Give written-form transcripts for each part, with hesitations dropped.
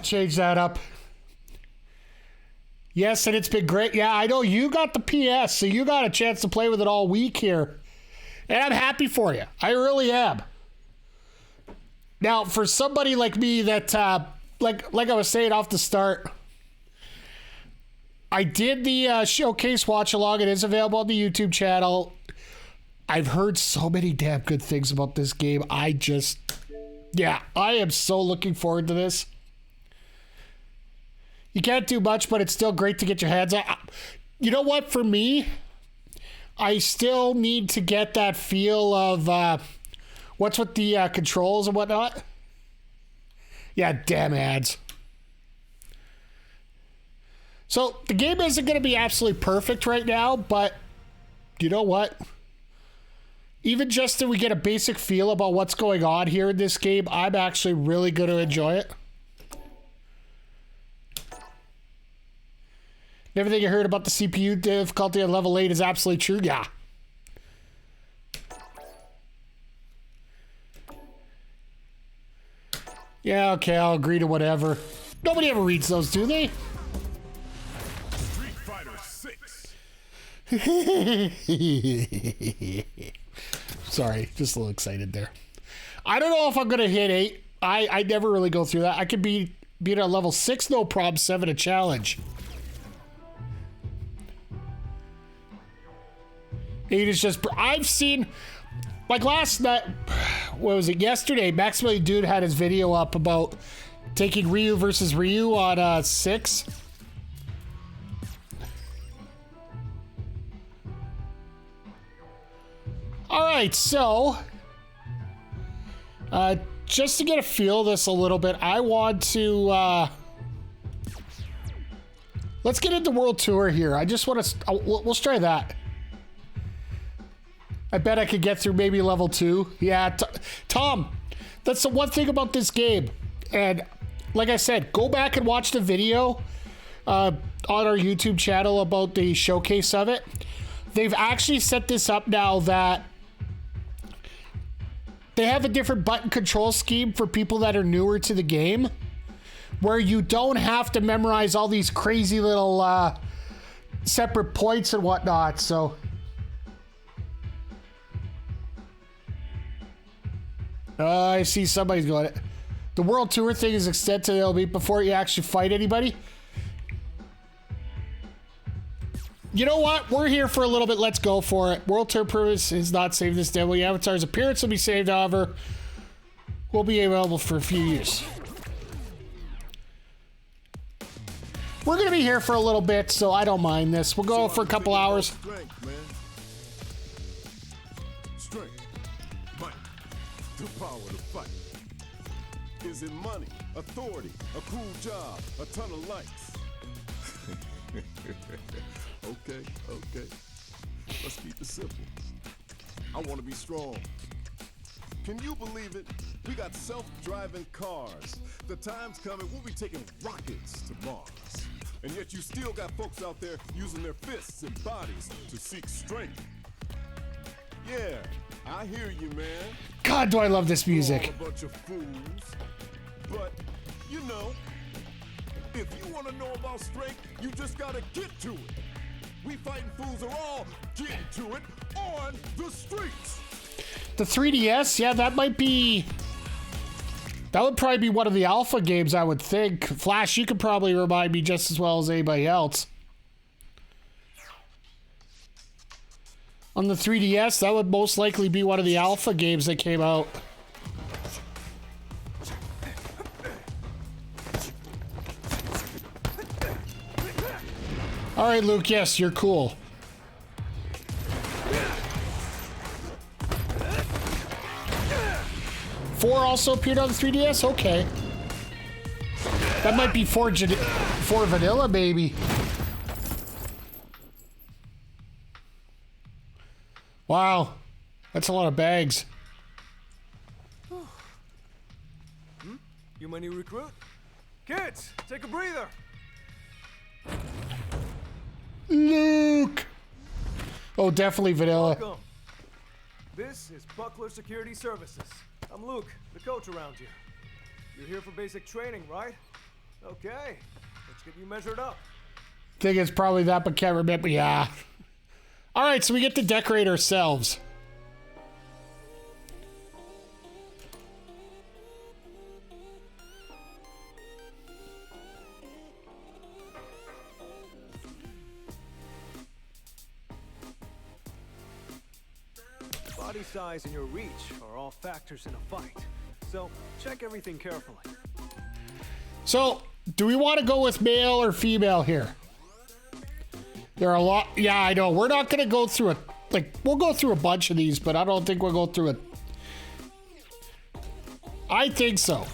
change that up. Yes, and it's been great. Yeah, I know you got the PS, so you got a chance to play with it all week here. And I'm happy for you. I really am. Now, for somebody like me that, like I was saying off the start, I did the showcase watch along. It is available on the YouTube channel. I've heard so many damn good things about this game. I am so looking forward to this. You can't do much, but it's still great to get your hands on. You know what? For me, I still need to get that feel of what's with the controls and whatnot. Yeah, damn ads. So the game isn't going to be absolutely perfect right now, but you know what? Even just that we get a basic feel about what's going on here in this game, I'm actually really going to enjoy it. Everything you heard about the CPU difficulty at level 8 is absolutely true. Yeah. Yeah, okay, I'll agree to whatever. Nobody ever reads those, do they? Street Fighter 6. Sorry, just a little excited there. I don't know if I'm going to hit 8. I never really go through that. I could beat at level 6, no problem, 7 a challenge. 8 is just... I've seen... Like last night... What was it? Yesterday, Maximilian Dude had his video up about taking Ryu versus Ryu on 6. Alright, so... just to get a feel of this a little bit, I want to... let's get into World Tour here. I just want to... Let's try that. I bet I could get through maybe level 2. Yeah, Tom, that's the one thing about this game. And like I said, go back and watch the video on our YouTube channel about the showcase of it. They've actually set this up now that they have a different button control scheme for people that are newer to the game, where you don't have to memorize all these crazy little separate points and whatnot. So... I see somebody's going it. The World Tour thing is extended. It'll be before you actually fight anybody. You know what? We're here for a little bit. Let's go for it. World Tour purpose is not saved this demo. The avatar's appearance will be saved, however, will be available for a few years. We're going to be here for a little bit, so I don't mind this. We'll go for a couple hours. The power to fight. Is it money, authority, a cool job, a ton of likes? Okay. Let's keep it simple. I want to be strong. Can you believe it? We got self-driving cars. The time's coming, we'll be taking rockets to Mars. And yet you still got folks out there using their fists and bodies to seek strength. Yeah, I hear you, man. God, do I love this music. A bunch of fools. But, you know, if you want to know about strength, you just gotta get to it. We fighting fools are all getting to it on the streets. The 3DS, yeah, that might be... That would probably be one of the alpha games, I would think. Flash, you could probably remind me just as well as anybody else. On the 3DS, that would most likely be one of the alpha games that came out. All right, Luke, yes, you're cool. Four also appeared on the 3DS? Okay. That might be for vanilla, maybe. Wow, that's a lot of bags. You my new recruit? Kids, take a breather. Luke! Oh, definitely vanilla. Welcome. This is Buckler Security Services. I'm Luke, the coach around here. You're here for basic training, right? Okay, let's get you measured up. Think it's probably that, but can't remember. Yeah. All right, so we get to decorate ourselves. Body size and your reach are all factors in a fight, so check everything carefully. So, do we want to go with male or female here? There are a lot. Yeah, I know. We're not going to go through we'll go through a bunch of these, but I don't think we'll go through it. I think so.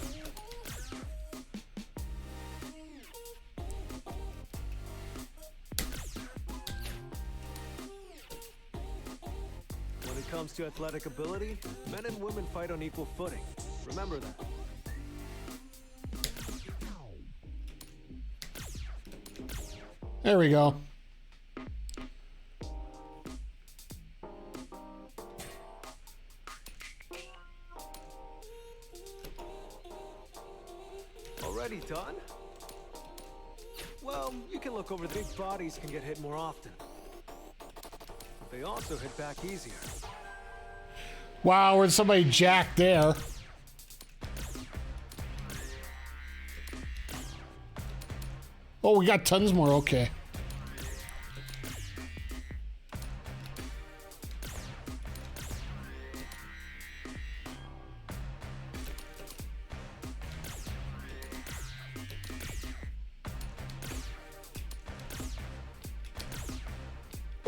When it comes to athletic ability, men and women fight on equal footing. Remember that. There we go. Already done? Well, you can look over. Big bodies can get hit more often. But they also hit back easier. Wow, we're somebody jacked there. Oh, we got tons more. Okay.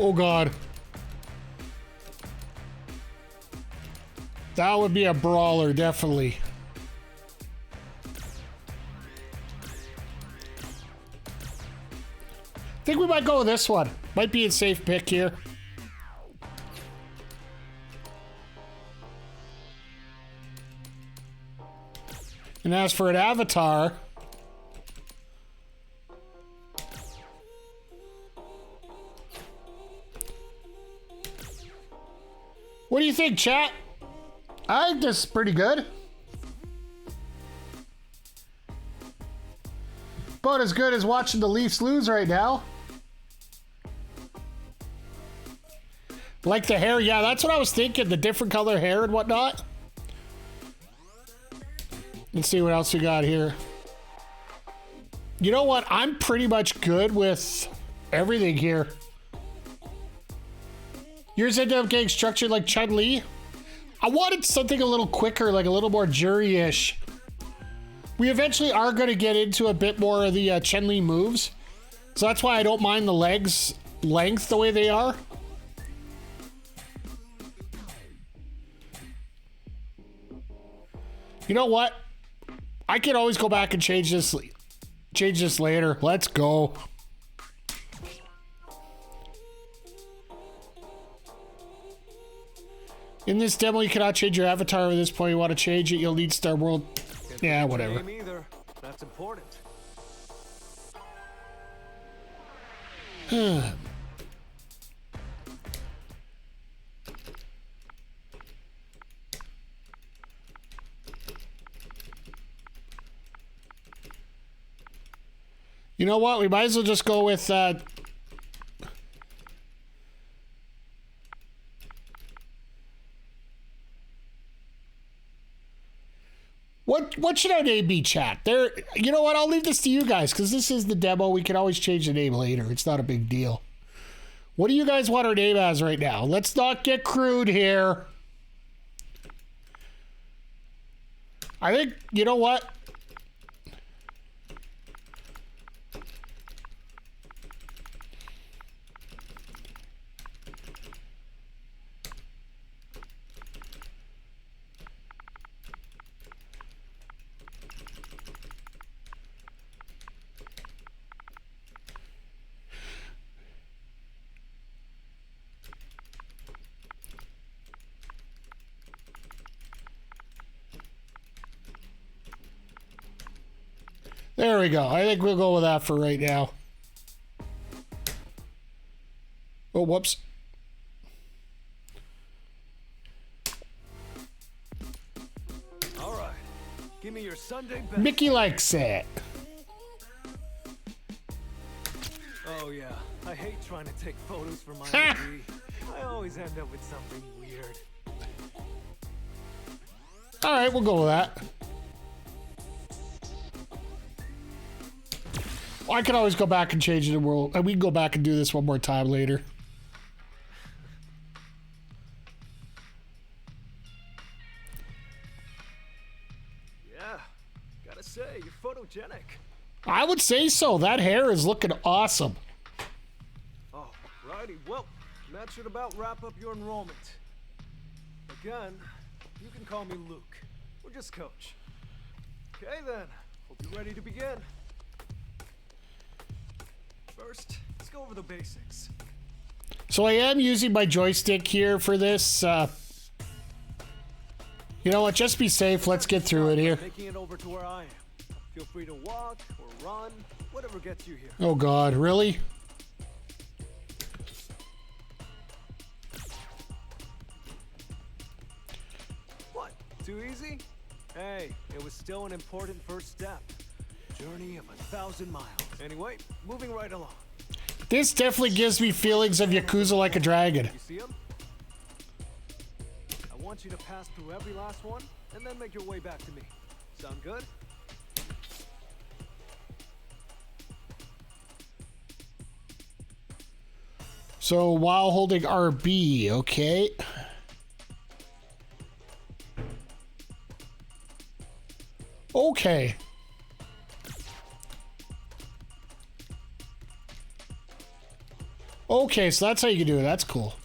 Oh, God. That would be a brawler, definitely. I think we might go with this one. Might be a safe pick here. And as for an avatar... What do you think, chat? I think this is pretty good. About as good as watching the Leafs lose right now. Like the hair, yeah, that's what I was thinking. The different color hair and whatnot. Let's see what else we got here. You know what? I'm pretty much good with everything here. Yours ended up getting structured like Chun-Li. I wanted something a little quicker, like a little more jury-ish. We eventually are going to get into a bit more of the Chun-Li moves. So that's why I don't mind the legs length the way they are. You know what? I can always go back and change this later. Let's go. In this demo, you cannot change your avatar at this point. You want to change it, you'll need Star World. Yeah, whatever. Either. That's important. You know what? We might as well just go with What should our name be, chat? There. You know what? I'll leave this to you guys because this is the demo. We can always change the name later. It's not a big deal. What do you guys want our name as right now? Let's not get crude here. I think, you know what? There we go. I think we'll go with that for right now. Oh, whoops. All right. Give me your Sunday best. Mickey likes it. Oh yeah, I hate trying to take photos for my ID. I always end up with something weird. All right, we'll go with that. Well, I can always go back and change the world, and we can go back and do this one more time later. Yeah, gotta say, you're photogenic. I would say so. That hair is looking awesome. Oh, righty. Well, that should about wrap up your enrollment. Again, you can call me Luke, or just Coach. Okay then, hope you're ready to begin. First, let's go over the basics. So I am using my joystick here for this. You know what? Just be safe. Let's get through it here. Making it over to where I am. Feel free to walk or run, whatever gets you here. Oh God, really? What? Too easy? Hey, it was still an important first step. Journey of 1,000 miles. Anyway, moving right along. This definitely gives me feelings of Yakuza Like a Dragon. You see them? I want you to pass through every last one and then make your way back to me. Sound good? So while holding RB, okay. Okay. Okay, so that's how you can do it. That's cool.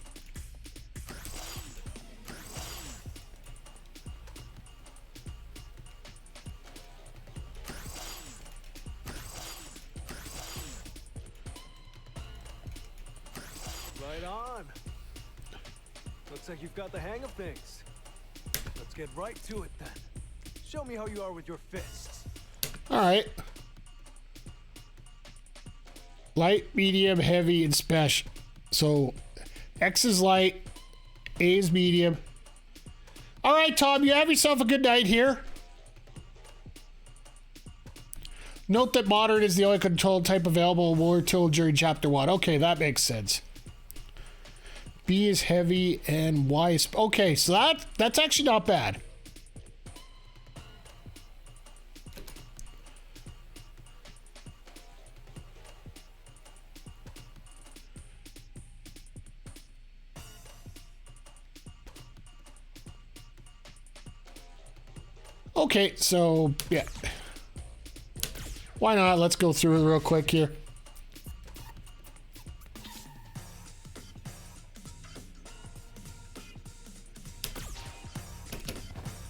Right on. Looks like you've got the hang of things. Let's get right to it then. Show me how you are with your fists. All right. Light, medium, heavy, and special. So X is light, A is medium. All right, Tom, you have yourself a good night here. Note that modern is the only control type available in War Tool during Chapter 1. Okay, that makes sense. B is heavy and Y is... Okay, so that's actually not bad. Okay, so, yeah. Why not? Let's go through it real quick here.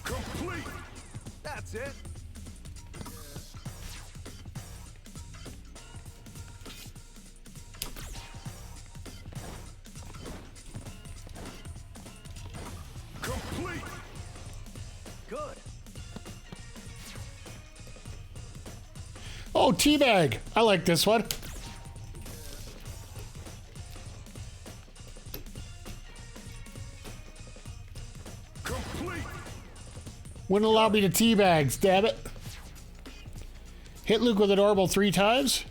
Complete. That's it. Complete. Good. Oh, teabag. I like this one. Complete. Wouldn't allow me to teabags, damn it. Hit Luke with an orbital 3 times.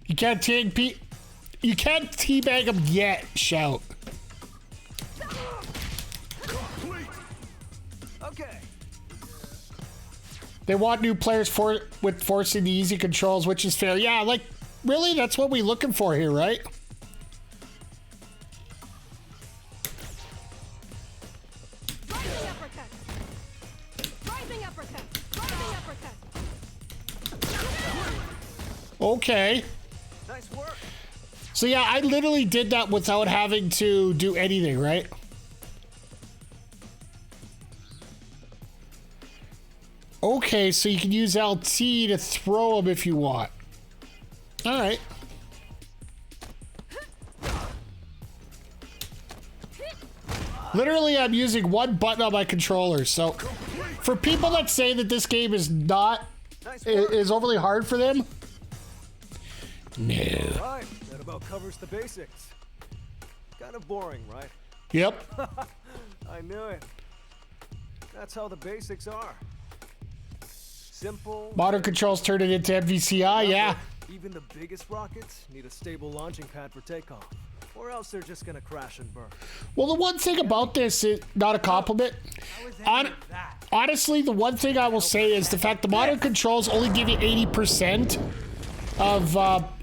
You can't you can't teabag him yet, shout. Complete. Okay. They want new players with forcing the easy controls, which is fair. Yeah, like, really? That's what we're looking for here, right? Rising uppercut. Rising uppercut. Rising uppercut. Okay. Nice work. So yeah, I literally did that without having to do anything, right? Okay, so you can use LT to throw them if you want. All right. Literally, I'm using one button on my controller. So for people that say that this game is not Nice work. is overly hard for them, no. All right, that covers the basics. Kind of boring, right? Yep. I knew it. That's how the basics are. Simple. Modern controls turn it into MVCI, yeah. Even the biggest rockets need a stable launching pad for takeoff, or else they're just gonna crash and burn. Well, the one thing about this is not a compliment. Honestly, the one thing I will say is the fact the modern controls only give you 80% of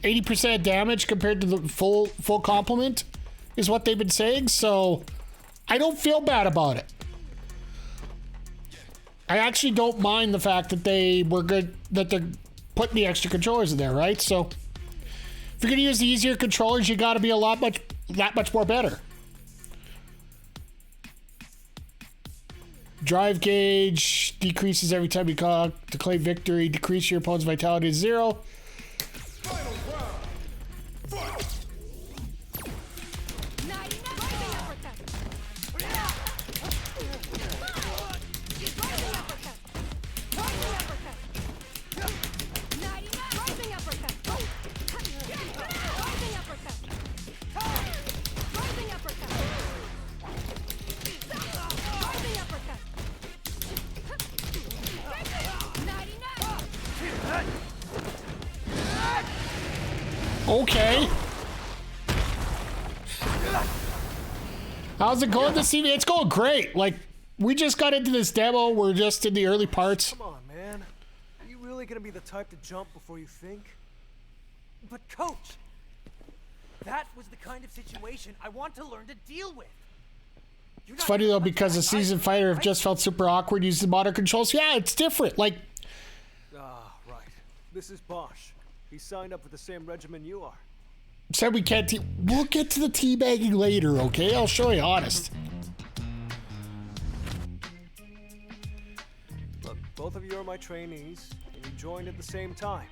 80% damage compared to the full complement is what they've been saying. So I don't feel bad about it. I actually don't mind the fact that they were good, that they're putting the extra controllers in there, right? So if you're gonna use the easier controllers, you got to be that much more better. Drive gauge decreases every time you to claim victory. Decrease your opponent's vitality to 0. Okay. How's it going this evening? It's going great. Like, we just got into this demo. We're just in the early parts. Come on, man. Are you really gonna be the type to jump before you think? But coach, that was the kind of situation I want to learn to deal with. It's funny though, because a seasoned fighter have just felt super awkward using modern controls. Yeah, it's different. Like, Ah, right. This is Bosch. He signed up for the same regimen you are. said we can't. We'll get to the teabagging later, okay? I'll show you, honest. Look, both of you are my trainees, and you joined at the same time.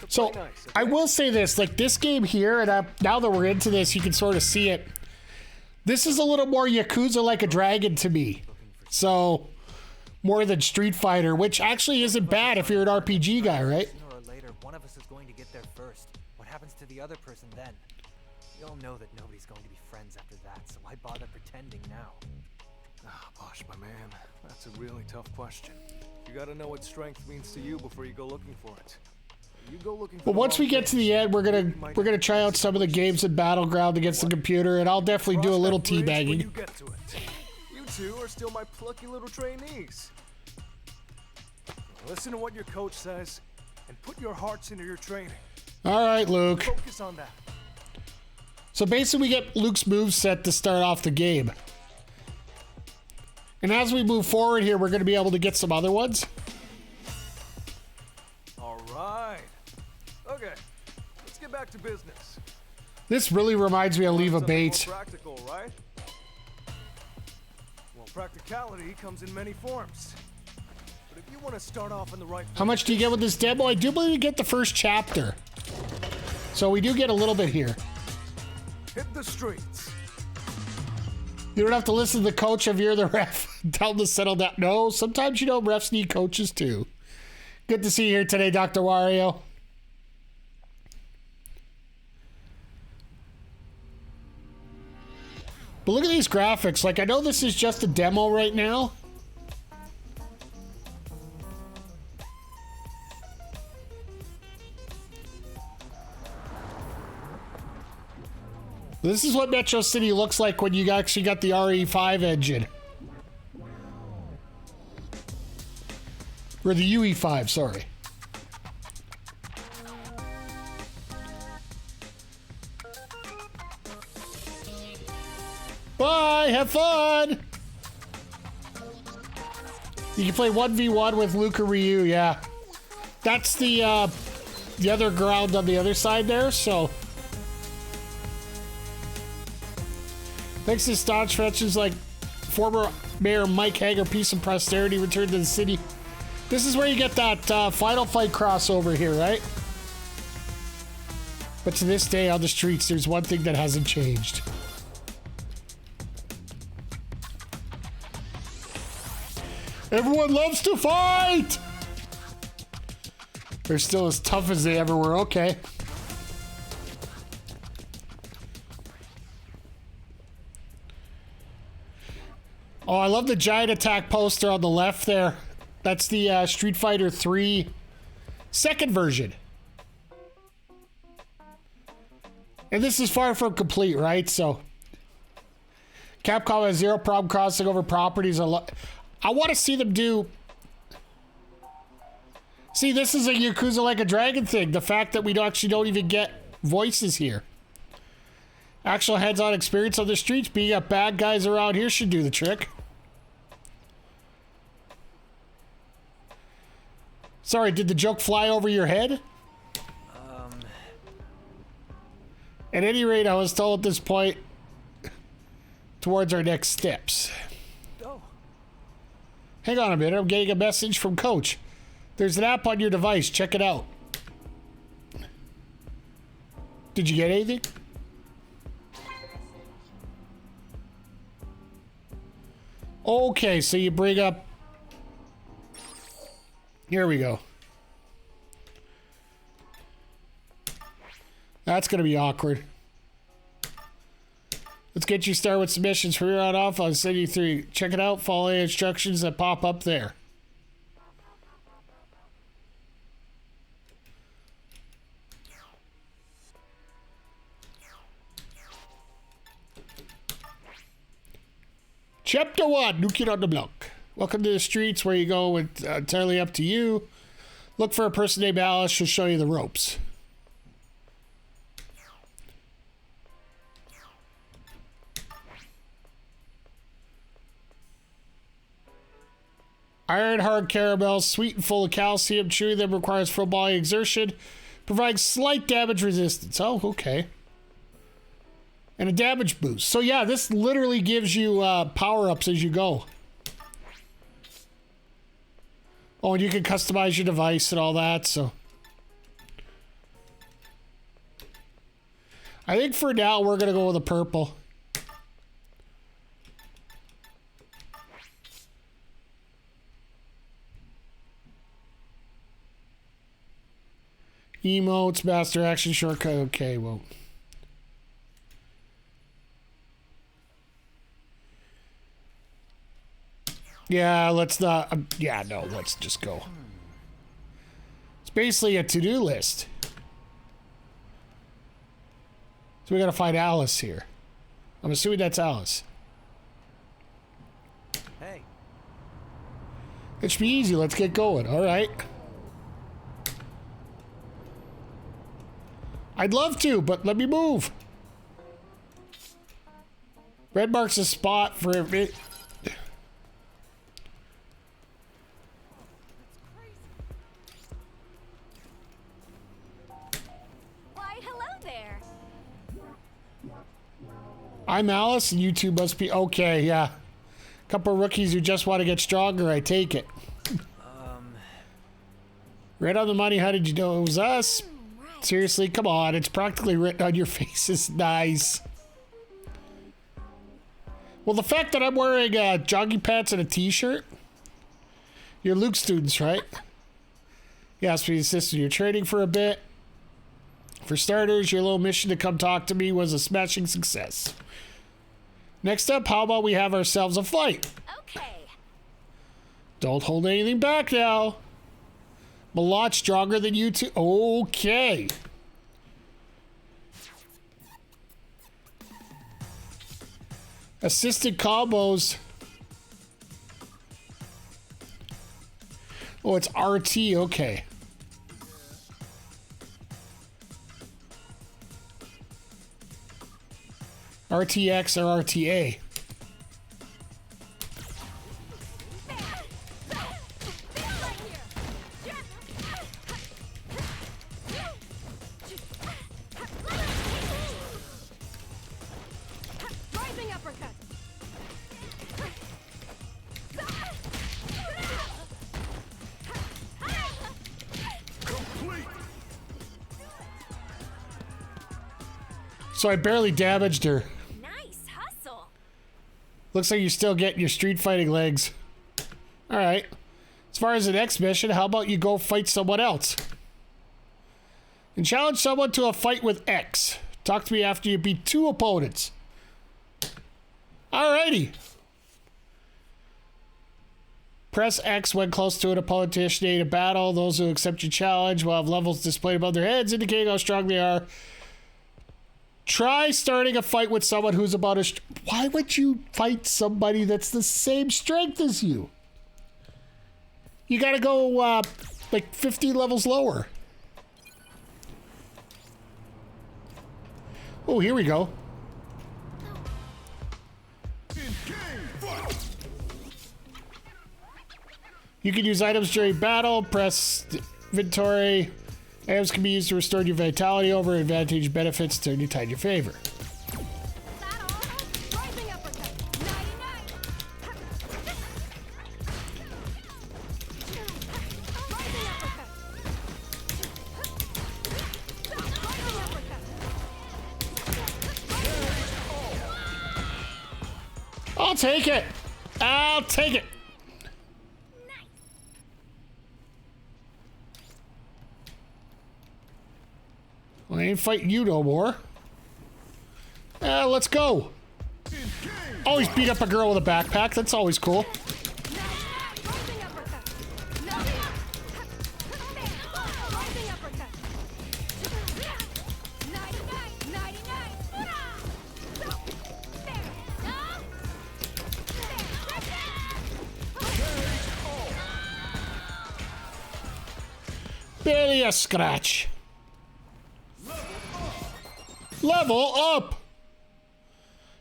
So play nice, okay? I will say this, like this game here, and now that we're into this, you can sort of see it. This is a little more Yakuza Like a Dragon to me. So more than Street Fighter, which actually isn't bad if you're an RPG guy, right? Sooner or later, one of us is going to get there first. What happens to the other person then? We all know that nobody's going to be friends after that, so why bother pretending now? Ah, Bosch, my man, that's a really tough question. You gotta know what strength means to you before you go looking for it. You go looking for But once we get to the end, we're gonna try out some of the games in Battleground against the computer, and I'll definitely do a little Cross that bridge when teabagging. you get to it. You two are still my plucky little trainees. Listen to what your coach says, and put your hearts into your training. All right, Luke. Focus on that. So basically, we get Luke's moveset to start off the game. And as we move forward here, we're going to be able to get some other ones. All right. Okay, let's get back to business. This really reminds me of Leave a Something more Bait. practical, right? Well, practicality comes in many forms. But if you want to start off in the right How much do you get with this demo? I do believe you get the first chapter. So we do get a little bit here. hit the streets. You don't have to listen to the coach if you're the ref. Tell them to settle down. No, sometimes you know refs need coaches too. Good to see you here today, Dr. Wario. But look at these graphics. Like, I know this is just a demo right now. This is what Metro City looks like when you actually got the RE5 engine. Or the UE5, sorry. Bye, have fun! You can play 1v1 with Luke or Ryu, yeah. That's the other ground on the other side there, so... Thanks to staunch veterans like former Mayor Mike Hager, peace and prosperity returned to the city. This is where you get that Final Fight crossover here, right? But to this day on the streets, there's one thing that hasn't changed. Everyone loves to fight! They're still as tough as they ever were, okay. Oh, I love the giant attack poster on the left there. That's the Street Fighter 3 second version. And this is far from complete, right? So Capcom has zero problem crossing over properties. I want to see them do... See, this is a Yakuza Like a Dragon thing. The fact that we actually don't even get voices here. Actual hands-on experience on the streets, being up bad guys around here should do the trick. Sorry, did the joke fly over your head? At any rate, I was told at this point towards our next steps. Oh. Hang on a minute, I'm getting a message from Coach. There's an app on your device, check it out. Did you get anything? Okay, so you bring up... Here we go. That's gonna be awkward. Let's get you started with submissions. From here on off, I'll send you through. Check it out, follow the instructions that pop up there. Chapter 1, New Kid on the Block. Welcome to the streets where you go. It's entirely up to you. Look for a person named Alice. She'll show you the ropes. Iron hard caramels, sweet and full of calcium. Chewing them requires full body exertion. Provides slight damage resistance. Oh, okay. And a damage boost. So yeah, this literally gives you power-ups as you go. Oh, and you can customize your device and all that, so. I think for now, we're going to go with a purple. Emotes, master action, shortcut. Okay, well. Yeah, let's not. Yeah, no, let's just go. It's basically a to-do list. So we gotta find Alice here. I'm assuming that's Alice. Hey. It should be easy. Let's get going. All right. I'd love to, but let me move. Red marks a spot for it. Why, hello there. I'm Alice, and you two must be okay. Yeah, couple of rookies who just want to get stronger. I take it. Right on the money. How did you know it was us? Right. Seriously, come on. It's practically written on your faces. Nice. Well, the fact that I'm wearing jogging pants and a t-shirt. You're Luke students, right? You asked me to assist in your training for a bit. For starters, your little mission to come talk to me was a smashing success. Next up, how about we have ourselves a fight? Okay. Don't hold anything back now. I'm a lot stronger than you two. Okay. Assisted combos. Oh, it's RT. Okay. RTX or RTA. Rising uppercut. Complete. So I barely damaged her. Nice hustle. Looks like you're still getting your street fighting legs. Alright. As far as the next mission, how about you go fight someone else? And challenge someone to a fight with X. Talk to me after you beat 2 opponents. Alrighty. Press X when close to an opponent to initiate a battle. Those who accept your challenge will have levels displayed above their heads, indicating how strong they are. Try starting a fight with someone who's about as... Why would you fight somebody that's the same strength as you? You gotta go, like 50 levels lower. Oh, here we go. You can use items during battle. Press inventory. Items can be used to restore your vitality over advantage benefits to any tide in your favor. Rising uppercut. 99. Rising uppercut. Rising uppercut. I'll take it. I'll take it. Well, I ain't fighting you no more. Let's go. Always beat up a girl with a backpack. That's always cool. Rising uppercut. 99. Rising uppercut. 99. 99. Barely a scratch. Level up.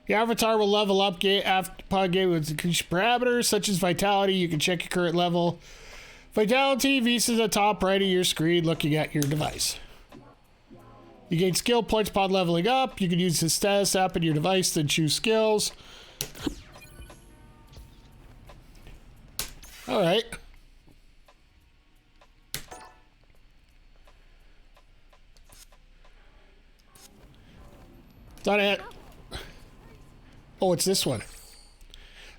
The avatar will level up upon game with increased parameters such as vitality. You can check your current level. Vitality visas the top right of your screen looking at your device. You gain skill points upon leveling up. You can use the status app on your device, then choose skills. All right. Thought I had... Oh, it's this one.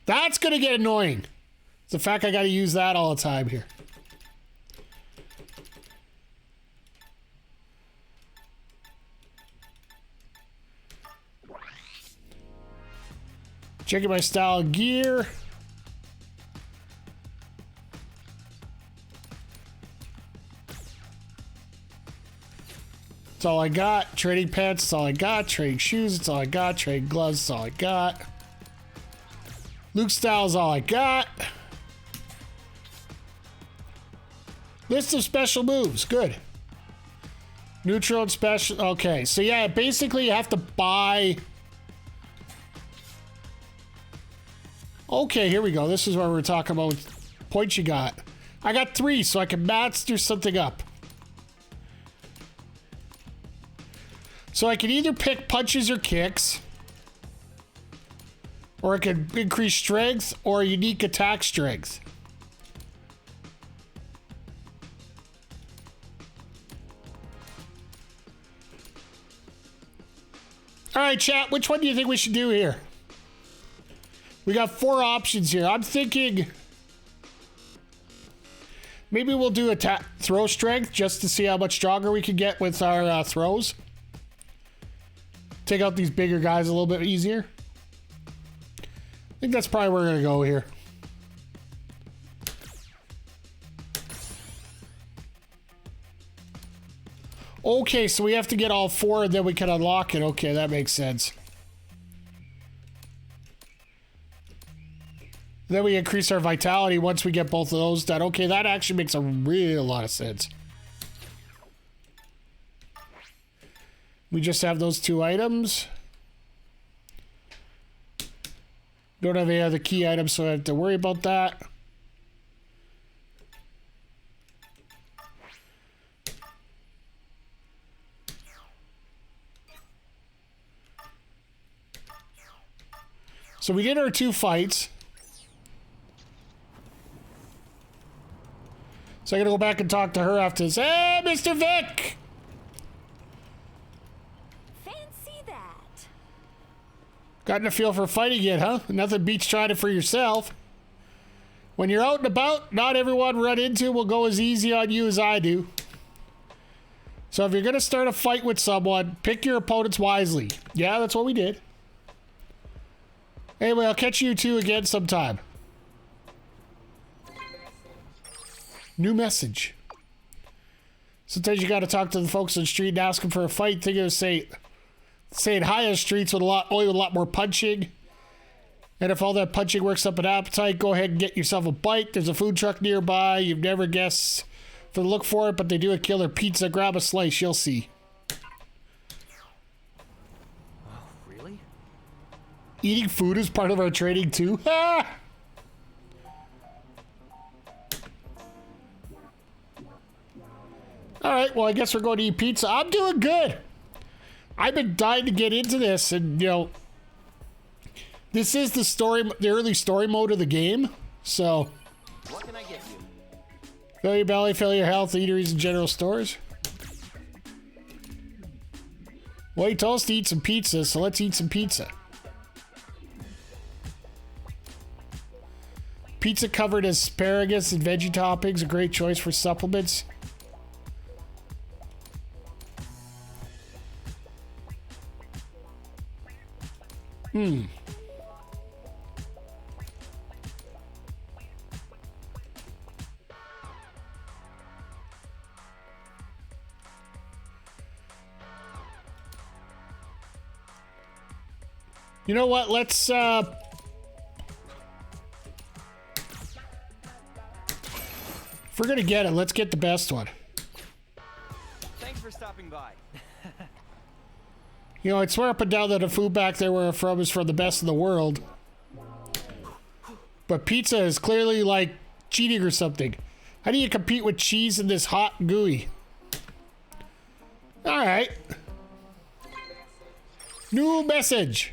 That's gonna get annoying. It's the fact I gotta use that all the time here. Checking my style of gear. That's all I got. Trading pants, that's all I got. Trading shoes, that's all I got. Trading gloves, that's all I got. Luke style is all I got. List of special moves, good. Neutral and special, okay. So yeah, basically you have to buy. Okay, here we go. This is where we're talking about points you got. I got 3, so I can master something up. So I can either pick punches or kicks, or I can increase strength or unique attack strength. All right, chat, which one do you think we should do here? We got 4 options here. I'm thinking maybe we'll do attack throw strength just to see how much stronger we can get with our throws. Take out these bigger guys a little bit easier. I think that's probably where we're going to go here. Okay, so we have to get all 4 and then we can unlock it. Okay, that makes sense. Then we increase our vitality once we get both of those done. Okay, that actually makes a real lot of sense. We just have those 2 items. Don't have any other key items, so I have to worry about that. So we did our 2 fights. So I gotta go back and talk to her after this. Hey, Mr. Vic! Fancy that. Gotten a feel for fighting yet, huh? Nothing beats trying it for yourself. When you're out and about, not everyone run into will go as easy on you as I do. So if you're gonna start a fight with someone, pick your opponents wisely. Yeah, that's what we did. Anyway, I'll catch you 2 again sometime. New message. Sometimes you gotta talk to the folks on the street and ask them for a fight. Think of saying hi on the streets with only with a lot more punching. And if all that punching works up an appetite, go ahead and get yourself a bite. There's a food truck nearby. You've never guessed for the look for it, but they do a killer pizza. Grab a slice, you'll see. Oh, really? Eating food is part of our training too. Ah! All right, well, I guess we're going to eat pizza. I'm doing good. I've been dying to get into this, and you know, this is the early story mode of the game. So, What can I get you? fill your belly, fill your health, eateries and general stores. Well, he told us to eat some pizza, so let's eat some pizza. Pizza covered asparagus and veggie toppings, a great choice for supplements. You know what? Let's if we're gonna get it, let's get the best one. Thanks for stopping by. You know, I swear up and down that the food back there where I'm from is from the best in the world. But pizza is clearly like cheating or something. How do you compete with cheese in this hot gooey? All right. New message.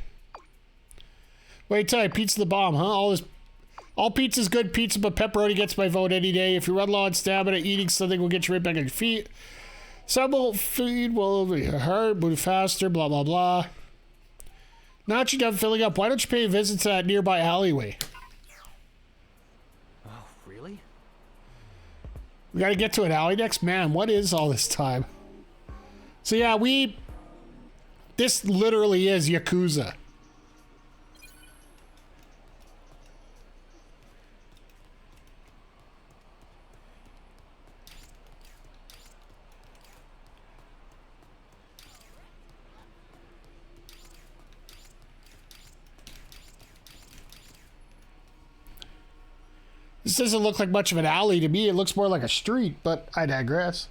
Wait till I pizza the bomb, huh? All pizza's good pizza, but pepperoni gets my vote any day. If you run low on stamina, eating something will get you right back on your feet. Some will feed will be hard, move faster, blah, blah, blah. Now that you're done filling up, why don't you pay a visit to that nearby alleyway? Oh, really? We gotta get to an alley next? Man, what is all this time? So yeah, this literally is Yakuza. This doesn't look like much of an alley to me. It looks more like a street, but I digress.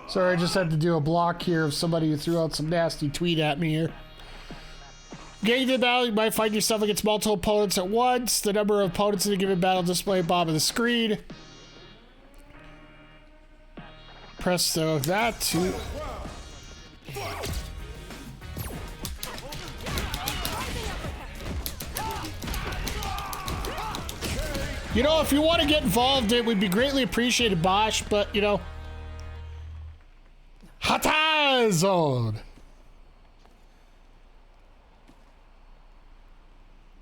Sorry, I just had to do a block here of somebody who threw out some nasty tweet at me here. Getting to the battle, you might find yourself against multiple opponents at once. The number of opponents in a given battle display at the bottom of the screen. Press that to... You know, if you want to get involved, it would be greatly appreciated, Bosch, but, you know... Hata zone!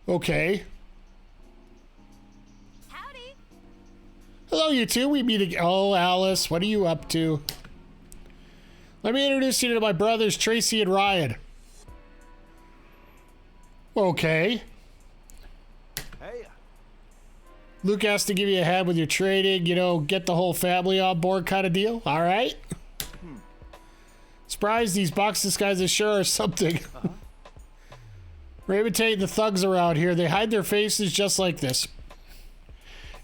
Okay. Howdy. Hello, you two. We meet again. Oh, Alice, what are you up to? Let me introduce you to my brothers, Tracy and Ryan. Okay. Hey, Luke has to give you a hand with your trading, you know, get the whole family on board kind of deal. All right. Surprised these boxes guys are sure are something. We're imitating the thugs around here. They hide their faces just like this.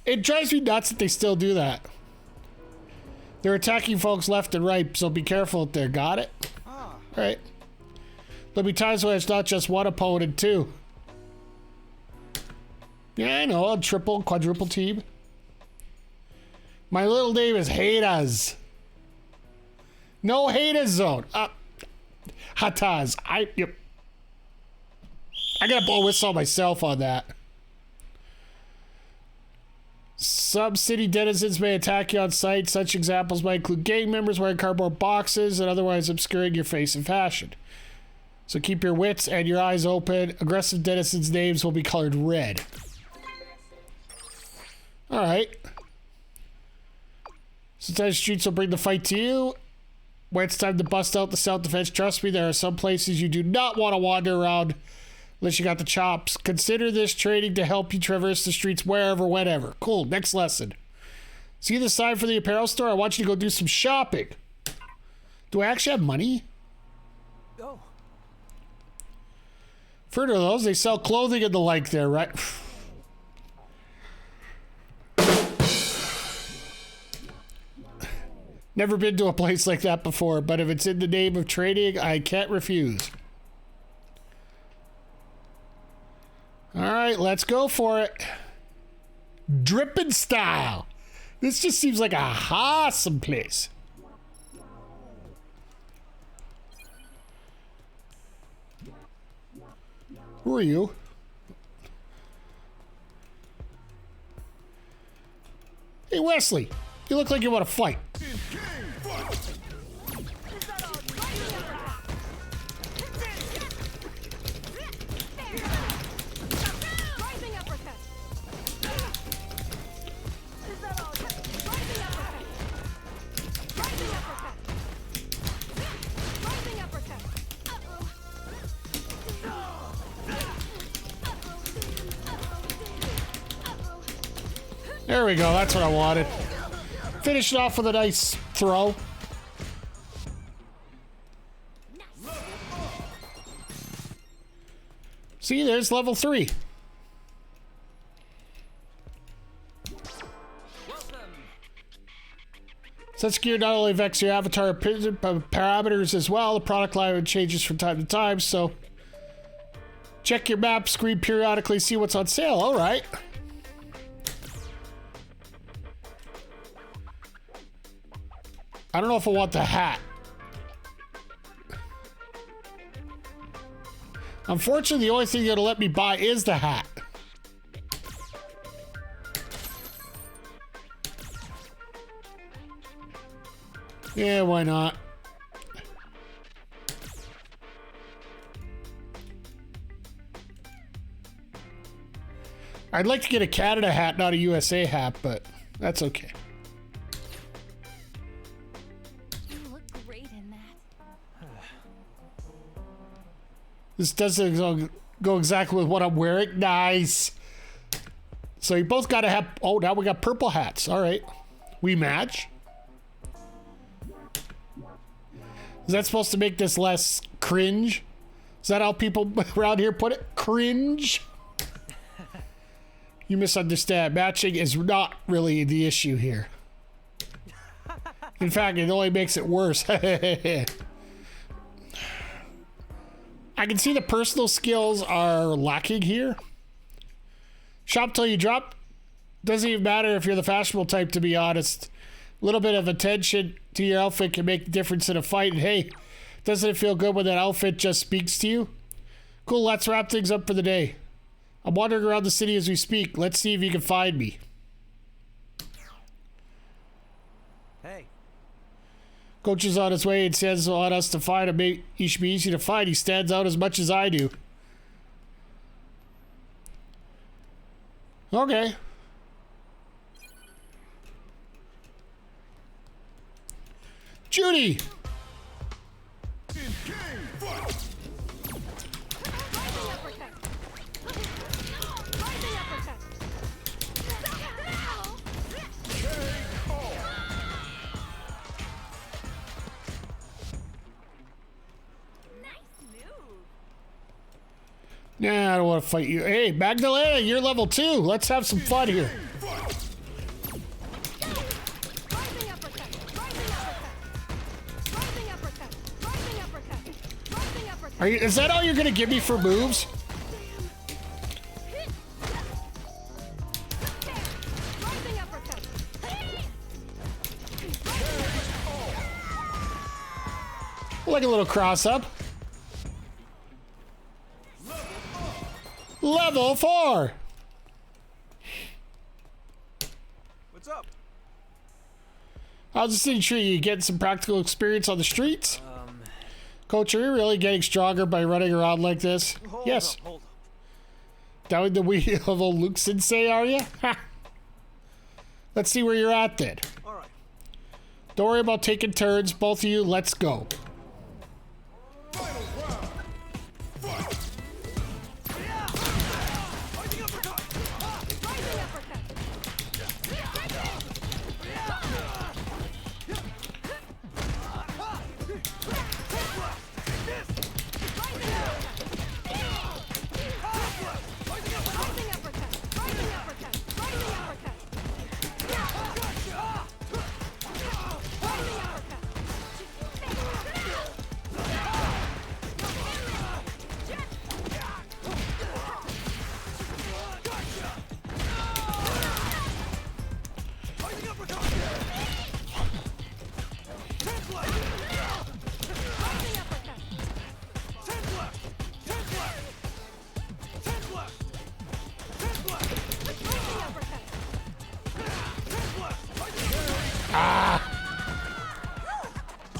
It drives me nuts that they still do that. They're attacking folks left and right, so be careful out there. Got it? All right. There'll be times when it's not just one opponent, too. Yeah, I know. A triple, quadruple team. My little name is Haters. No haters zone. Hataz. Yep. I gotta blow a whistle myself on that. Some city denizens may attack you on sight. Such examples might include gang members wearing cardboard boxes and otherwise obscuring your face and fashion. So keep your wits and your eyes open. Aggressive denizens' names will be colored red. Alright. Sometimes streets will bring the fight to you. When it's time to bust out the self-defense, trust me, there are some places you do not want to wander around unless you got the chops. Consider this training to help you traverse the streets wherever, whenever. Cool, next lesson. See the sign for the apparel store? I want you to go do some shopping. Do I actually have money? Oh, Further those, they sell clothing and the like there, right? Never been to a place like that before, but if it's in the name of trading, I can't refuse. All right, let's go for it. Drippin' style. This just seems like a awesome place. Who are you? Hey, Wesley. You look like you want to fight. Rising uppercut. Is that all? Rising uppercut. Rising uppercut. Rising uppercut. There we go. That's what I wanted. Finish it off with a nice throw. See, there's level 3. Such gear not only affects your avatar parameters as well, the product line changes from time to time, so check your map screen periodically, see what's on sale. All right. I don't know if I want the hat. Unfortunately, the only thing that'll let me buy is the hat. Yeah, why not? I'd like to get a Canada hat, not a USA hat, but that's okay. You look great in that. This doesn't go exactly with what I'm wearing. Nice. So you both got to have... Oh, now we got purple hats. All right. We match. Is that supposed to make this less cringe? Is that how people around here put it? Cringe? You misunderstand. Matching is not really the issue here. In fact, it only makes it worse. I can see the personal skills are lacking here. Shop till you drop. Doesn't even matter if you're the fashionable type, to be honest. A little bit of attention to your outfit can make the difference in a fight. And hey, doesn't it feel good when that outfit just speaks to you? Cool, let's wrap things up for the day. I'm wandering around the city as we speak. Let's see if you can find me. hey, Coach is on his way and says on us to find him. He should be easy to find. He stands out as much as I do. Okay. Judy! Rising uppercut. Rising uppercut. Nice move. Nah, I don't want to fight you. Hey, Magdalena, you're level 2. Let's have some fun here. Rising uppercut. Rising uppercut. Rising uppercut. Rising uppercut. Rising uppercut. Is that all you're going to give me for moves? Rising uppercut. Like a little cross up. Level 4. What's up? How's the city treat you? Getting some practical experience on the streets? Coach, are you really getting stronger by running around like this? Hold Yes. up, hold up. Down the wheel of old Luke Sensei, are you? Ha! Let's see where you're at then. All right. Don't worry about taking turns. Both of you, let's go. Battleground. Fight. Rising uppercut.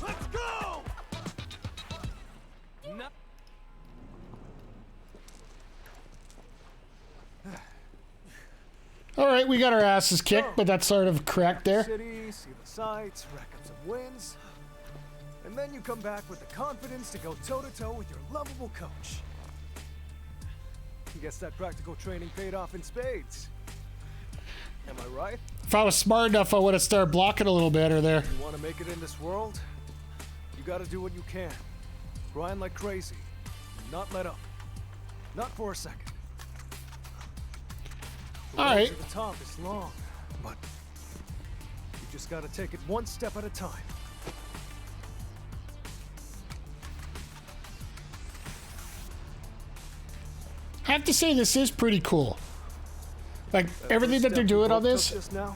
Let's go! No. All right, we got our asses kicked, but that's sort of correct there. City, see the sights, rack up some wins. And then you come back with the confidence to go toe-to-toe with your lovable coach. Guess that practical training paid off in spades. Am I right? If I was smart enough, I would have started blocking a little better there. You want to make it in this world? You gotta do what you can. Grind like crazy. Not let up. Not for a second. The All road right. to the top is long, but you just gotta take it one step at a time. I have to say, this is pretty cool. Like, That everything first that they're step you doing on both this. took just now,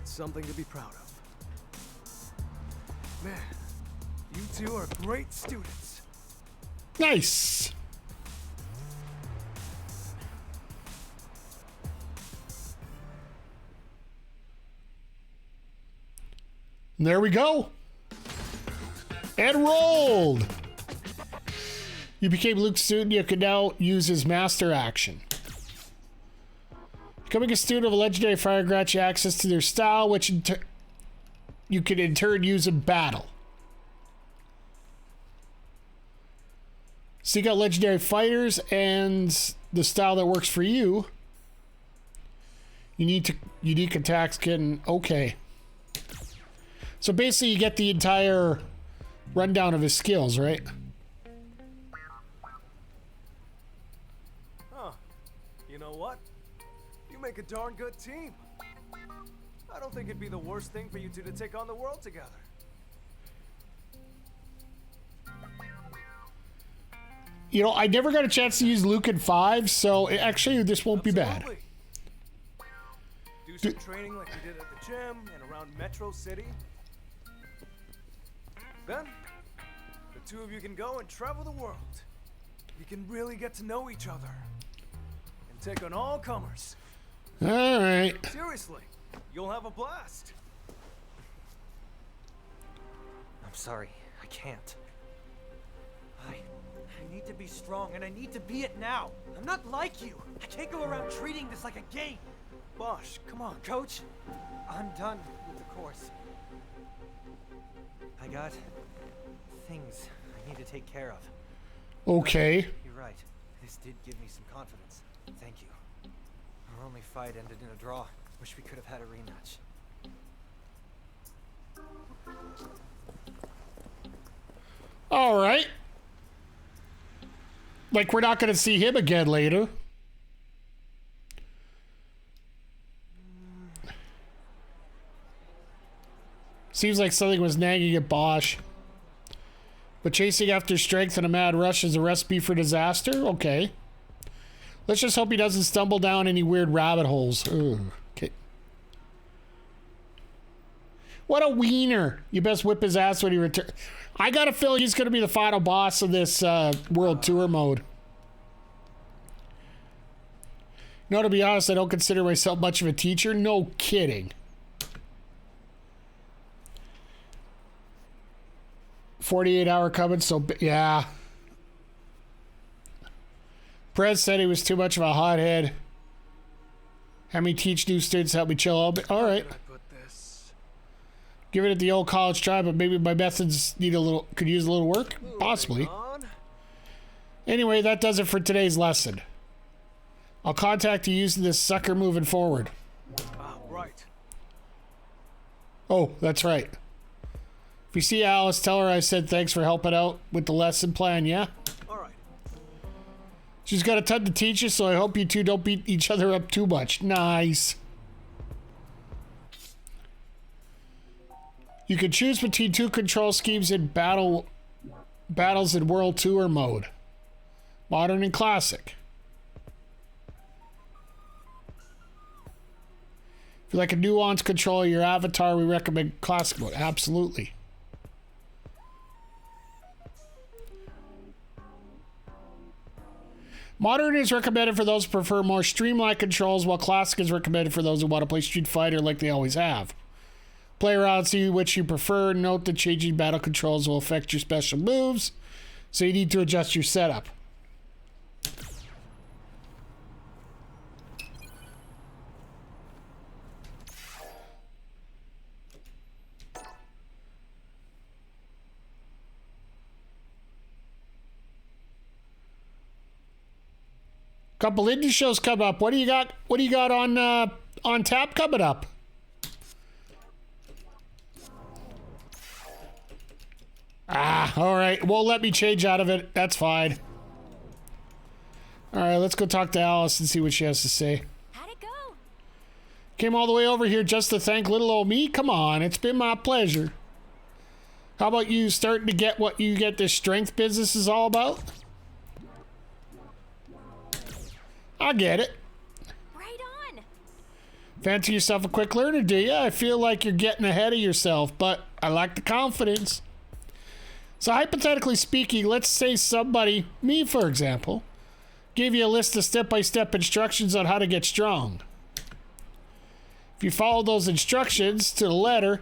it's something to be proud of. Man, you two are great students. Nice. And there we go. And rolled. You became Luke's student. You can now use his master action. Becoming a student of a legendary fire grants you access to their style, which you can in turn use in battle. Seek out legendary fighters and the style that works for you. You need to unique attacks getting okay. So basically you get the entire rundown of his skills, right? Huh. You know what? You make a darn good team. I don't think it'd be the worst thing for you two to take on the world together. You know, I never got a chance to use Luke in 5, so actually this won't be bad. Absolutely. Do some training like you did at the gym and around Metro City. Then, the two of you can go and travel the world. You can really get to know each other. And take on all comers. All right. Seriously, you'll have a blast. I'm sorry, I can't. I need to be strong, and I need to be it now. I'm not like you. I can't go around treating this like a game. Bosh, come on. Coach, I'm done with the course. I got things I need to take care of. Okay. You're right. This did give me some confidence. Thank you. Our only fight ended in a draw. Wish we could have had a rematch. All right. Like, we're not going to see him again later. Seems like something was nagging at Bosch. But chasing after strength in a mad rush is a recipe for disaster? Okay. Let's just hope he doesn't stumble down any weird rabbit holes. Ugh. Okay. What a wiener. You best whip his ass when he returns. I got a feeling he's going to be the final boss of this World Tour mode. No, to be honest, I don't consider myself much of a teacher. No kidding. 48-hour coming, so yeah. Prez said he was too much of a hothead. Have me teach new students, help me chill out. All right. How can I put this? Giving it the old college try, but maybe my methods could use a little work. Possibly. Moving on. Anyway, that does it for today's lesson. I'll contact you using this sucker moving forward. Ah, right. Oh, that's right. If you see Alice, tell her I said thanks for helping out with the lesson plan, yeah? All right. She's got a ton to teach you, so I hope you two don't beat each other up too much. Nice. You can choose between two control schemes in battles in World Tour mode. Modern and Classic. If you like a nuanced control of your avatar, we recommend Classic mode. Absolutely. Modern is recommended for those who prefer more streamlined controls, while Classic is recommended for those who want to play Street Fighter like they always have. Play around, see which you prefer. Note that changing battle controls will affect your special moves, so you need to adjust your setup. Couple indie shows coming up. What do you got? What do you got on tap coming up? All right. Won't let me change out of it. That's fine. All right, let's go talk to Alice and see what she has to say. How'd it go? Came all the way over here just to thank little old me? Come on, it's been my pleasure. How about you starting to get what you get this strength business is all about? I get it. Right on. Fancy yourself a quick learner, do you? I feel like you're getting ahead of yourself, but I like the confidence. So hypothetically speaking, let's say somebody, me for example, gave you a list of step-by-step instructions on how to get strong. If you follow those instructions to the letter,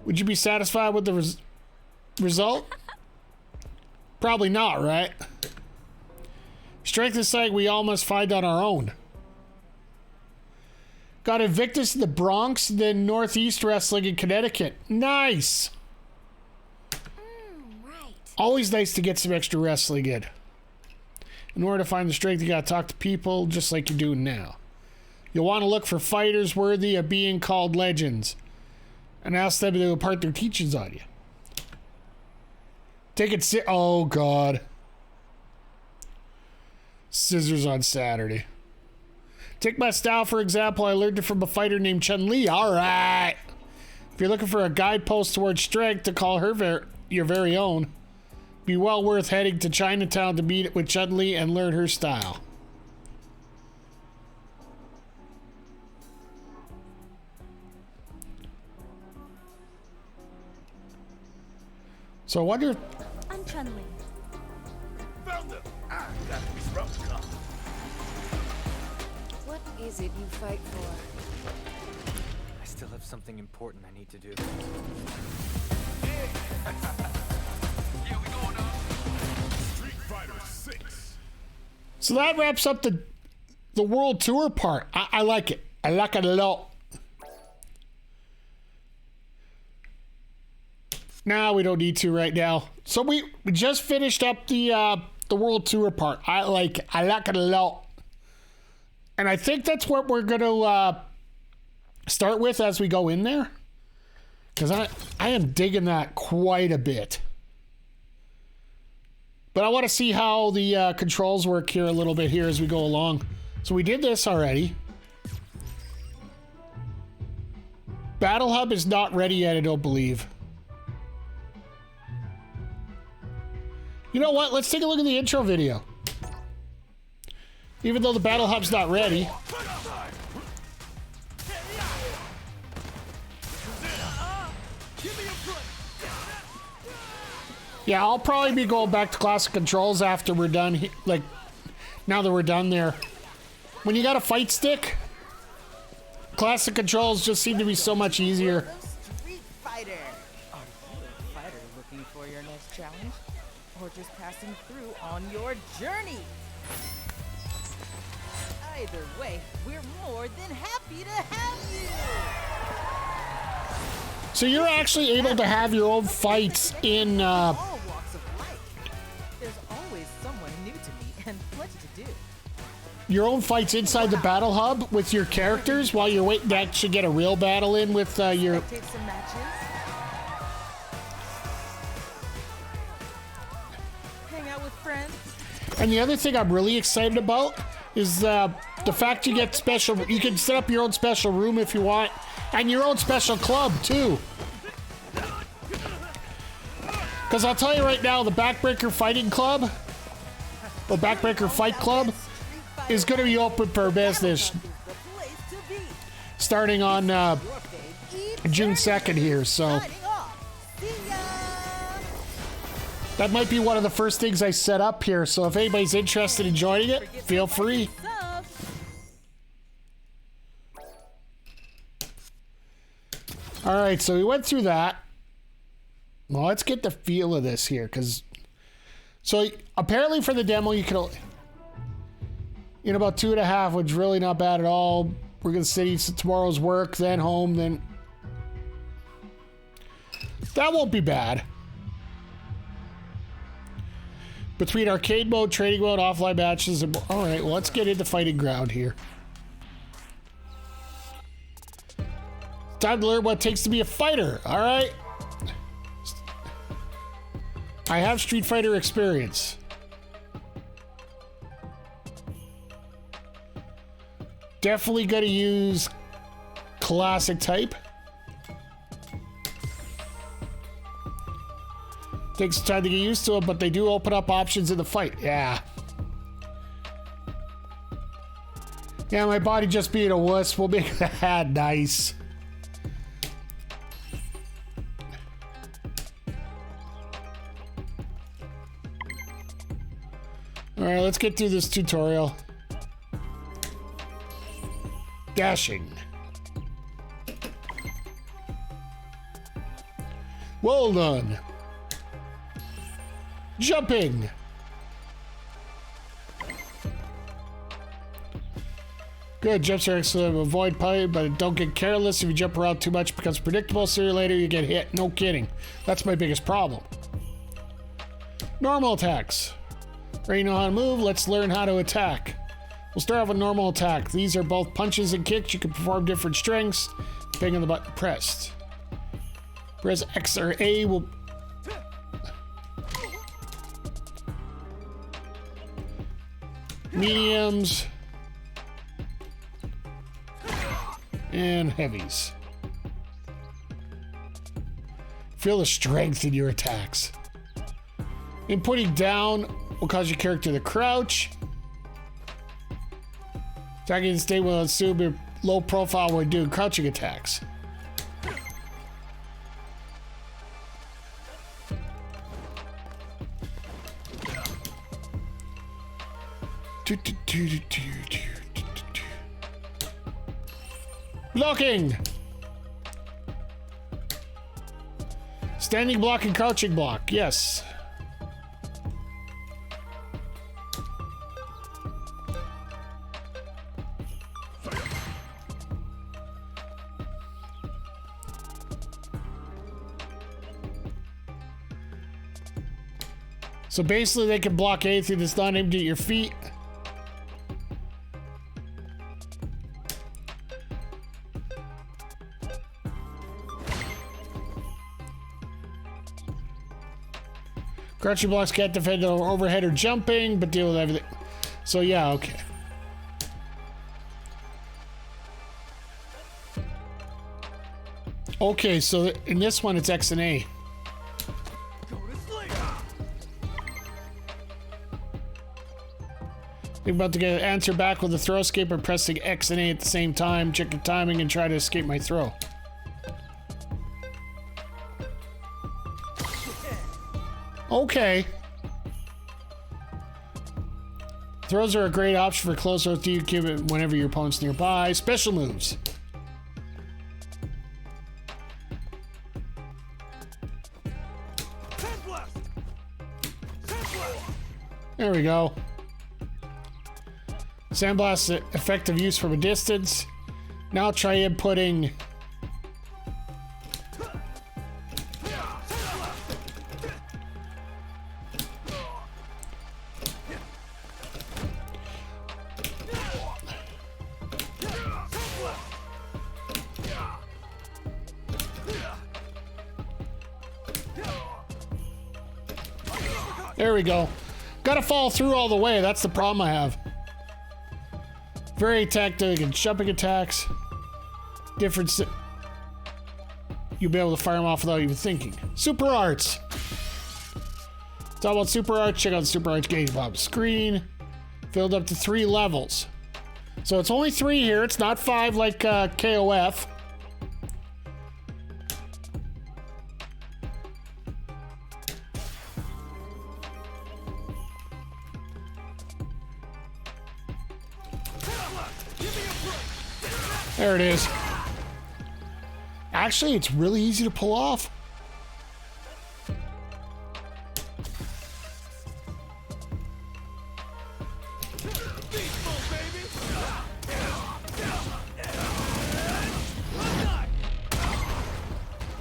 would you be satisfied with the result? Probably not, right? Strength is something we all must find on our own. Got Invictus in the Bronx, then Northeast Wrestling in Connecticut. Nice! Right. Always nice to get some extra wrestling in. In order to find the strength, you gotta talk to people just like you're doing now. You'll want to look for fighters worthy of being called legends and ask them to impart their teachings on you. Take it oh god. Scissors on Saturday. Take my style for example. I learned it from a fighter named Chun-Li. Alright. If you're looking for a guidepost towards strength to call her your very own, be well worth heading to Chinatown to meet with Chun-Li and learn her style. So I wonder if... I'm Chun-Li. Found them. I got to disrupt the car. What is it you fight for? I still have something important I need to do. Street Fighter 6. So that wraps up the World Tour part. I like it. I like it a lot. Nah, we don't need to right now. So we just finished up the World Tour part. I like it a lot. And I think that's what we're gonna start with as we go in there. Because I am digging that quite a bit. But I want to see how the controls work here a little bit here as we go along. So we did this already. Battle Hub is not ready yet, I don't believe. You know what? Let's take a look at the intro video. Even though the Battle Hub's not ready. Yeah, I'll probably be going back to classic controls after we're done. Like, now that we're done there. When you got a fight stick, classic controls just seem to be so much easier. Street Fighter. Are you a fighter looking for your next challenge? Or just passing through on your journey? Either way, we're more than happy to have you! So you're actually able to have your own fights in. All walks of life. There's always someone new to meet and plenty to do. Your own fights inside the battle hub with your characters while you're waiting to actually get a real battle in with your. Take some matches. Hang out with friends. And the other thing I'm really excited about is the fact you get special. You can set up your own special room if you want, and your own special club too. Because I'll tell you right now, the Backbreaker Fighting Club, or Backbreaker Fight Club, is going to be open for business starting on June 2nd here. So that might be one of the first things I set up here. So if anybody's interested in joining it, feel free. All right, so we went through that. Well, let's get the feel of this here, because so apparently for the demo you can in about 2.5, which is really not bad at all. We're gonna see tomorrow's work, then home, then that won't be bad. Between arcade mode, training mode, offline matches, and all right, well, let's get into fighting ground here. Time to learn what it takes to be a fighter. All right. I have Street Fighter experience. Definitely gonna use classic type. Takes time to get used to it, but they do open up options in the fight. Yeah. Yeah, my body just being a wuss will make that nice. All right, let's get through this tutorial. Dashing. Well done. Jumping. Good, jumps are excellent. Avoid pipe, but don't get careless. If you jump around too much, it becomes predictable. Sooner or later, you get hit. No kidding. That's my biggest problem. Normal attacks. Already know how to move, let's learn how to attack. We'll start off with normal attack. These are both punches and kicks. You can perform different strengths depending on the button pressed. Press X or A will... Mediums. And heavies. Feel the strength in your attacks. Inputting down will cause your character to crouch. Attacking the state will assume your low profile when doing crouching attacks. Blocking. Standing block and crouching block. Yes. So basically they can block anything that's not aimed at your feet. Crouching blocks can't defend overhead or jumping, but deal with everything. So yeah, okay. Okay, so in this one it's X and A. You're about to get an answer back with a throw escape or pressing X and A at the same time. Check your timing and try to escape my throw. Okay. Throws are a great option for close throws. You give it whenever your opponent's nearby. Special moves. There we go. Sandblast effective use from a distance. Now try inputting There we go. Gotta follow through all the way. That's the problem I have. Very tactic and jumping attacks. Different. You'll be able to fire them off without even thinking. Super arts. It's all about super arts. Check out the super arts gauge above screen. Filled up to 3 levels. So it's only 3 here. It's not 5 like KOF. There it is. Actually, it's really easy to pull off.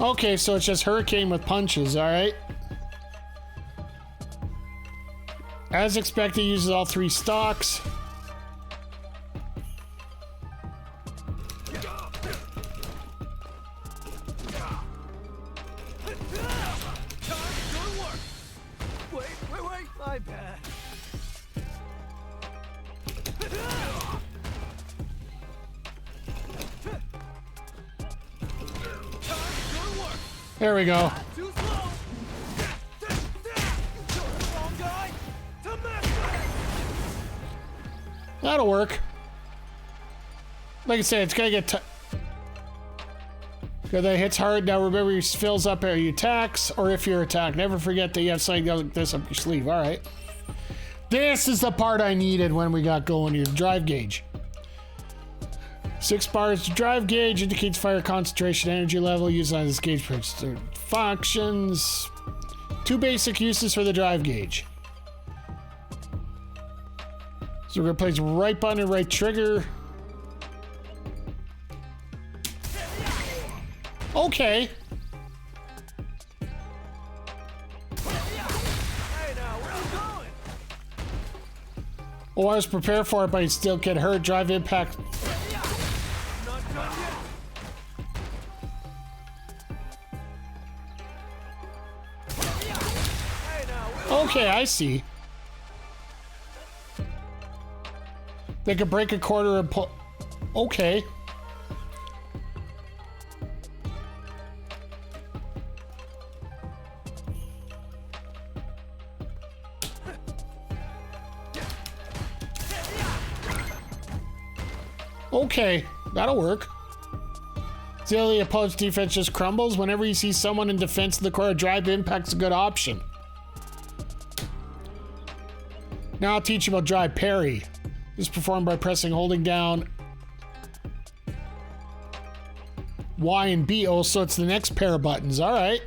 Okay, so it's just Hurricane with punches, alright? As expected, uses all 3 stocks. Wait, my bad. There we go. Too slow. Wrong guy. To master. That'll work. Like I said, it's gonna get because that hits hard. Now remember, your fills up your attacks, or if you're attacked. Never forget that you have something like this up your sleeve. All right. This is the part I needed when we got going here. Drive gauge. 6 bars to drive gauge indicates fire concentration, energy level used on this gauge. Functions. 2 basic uses for the drive gauge. So we're gonna place right button, right trigger. Okay. Hey now, where you going? Oh, I was prepared for it, but he still get hurt. Drive impact. Not done yet. Hey now, where Okay, I see. They could break a quarter and pull. Okay. Okay, that'll work. The opponent's defense just crumbles. Whenever you see someone in defense of the core, drive impact's a good option. Now I'll teach you about drive parry. This is performed by holding down Y and B. Oh, so it's the next pair of buttons. All right.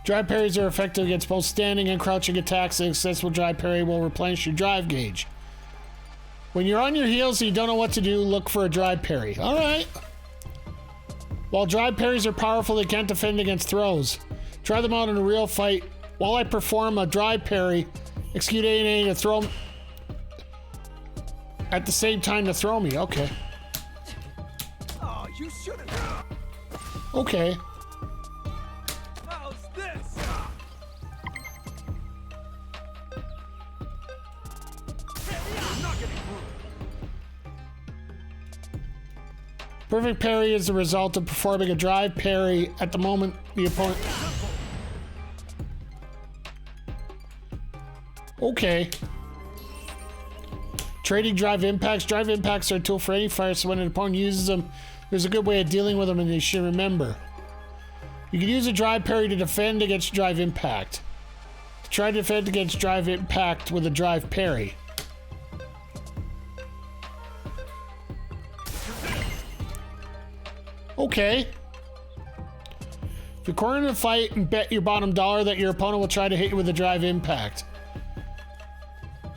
Drive parries are effective against both standing and crouching attacks. A successful drive parry will replenish your drive gauge. When you're on your heels and you don't know what to do, look for a drive parry. All right. While drive parries are powerful, they can't defend against throws. Try them out in a real fight. While I perform a drive parry, execute A&A to throw at the same time to throw me. Okay. Oh, you shouldn't have. Okay. How's this? I'm not getting through. Perfect parry is the result of performing a drive parry at the moment the opponent... Okay. Trading drive impacts. Drive impacts are a tool for any fighter, so when an opponent uses them, there's a good way of dealing with them, and they should remember. You can use a drive parry to defend against drive impact. Try to defend against drive impact with a drive parry. Okay. If you're cornered in a fight, and bet your bottom dollar that your opponent will try to hit you with a drive impact.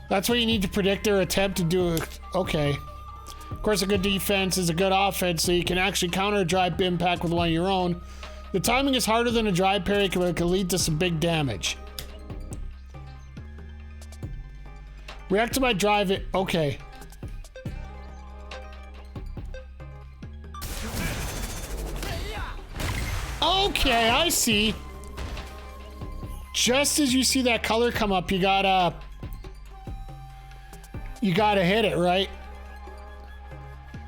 That's what you need to predict their attempt to do it. Okay. Of course, a good defense is a good offense, so you can actually counter a drive impact with one of your own. The timing is harder than a drive parry, but it can lead to some big damage. React to my drive it. Okay. Okay, I see. Just as you see that color come up, you gotta hit it, right?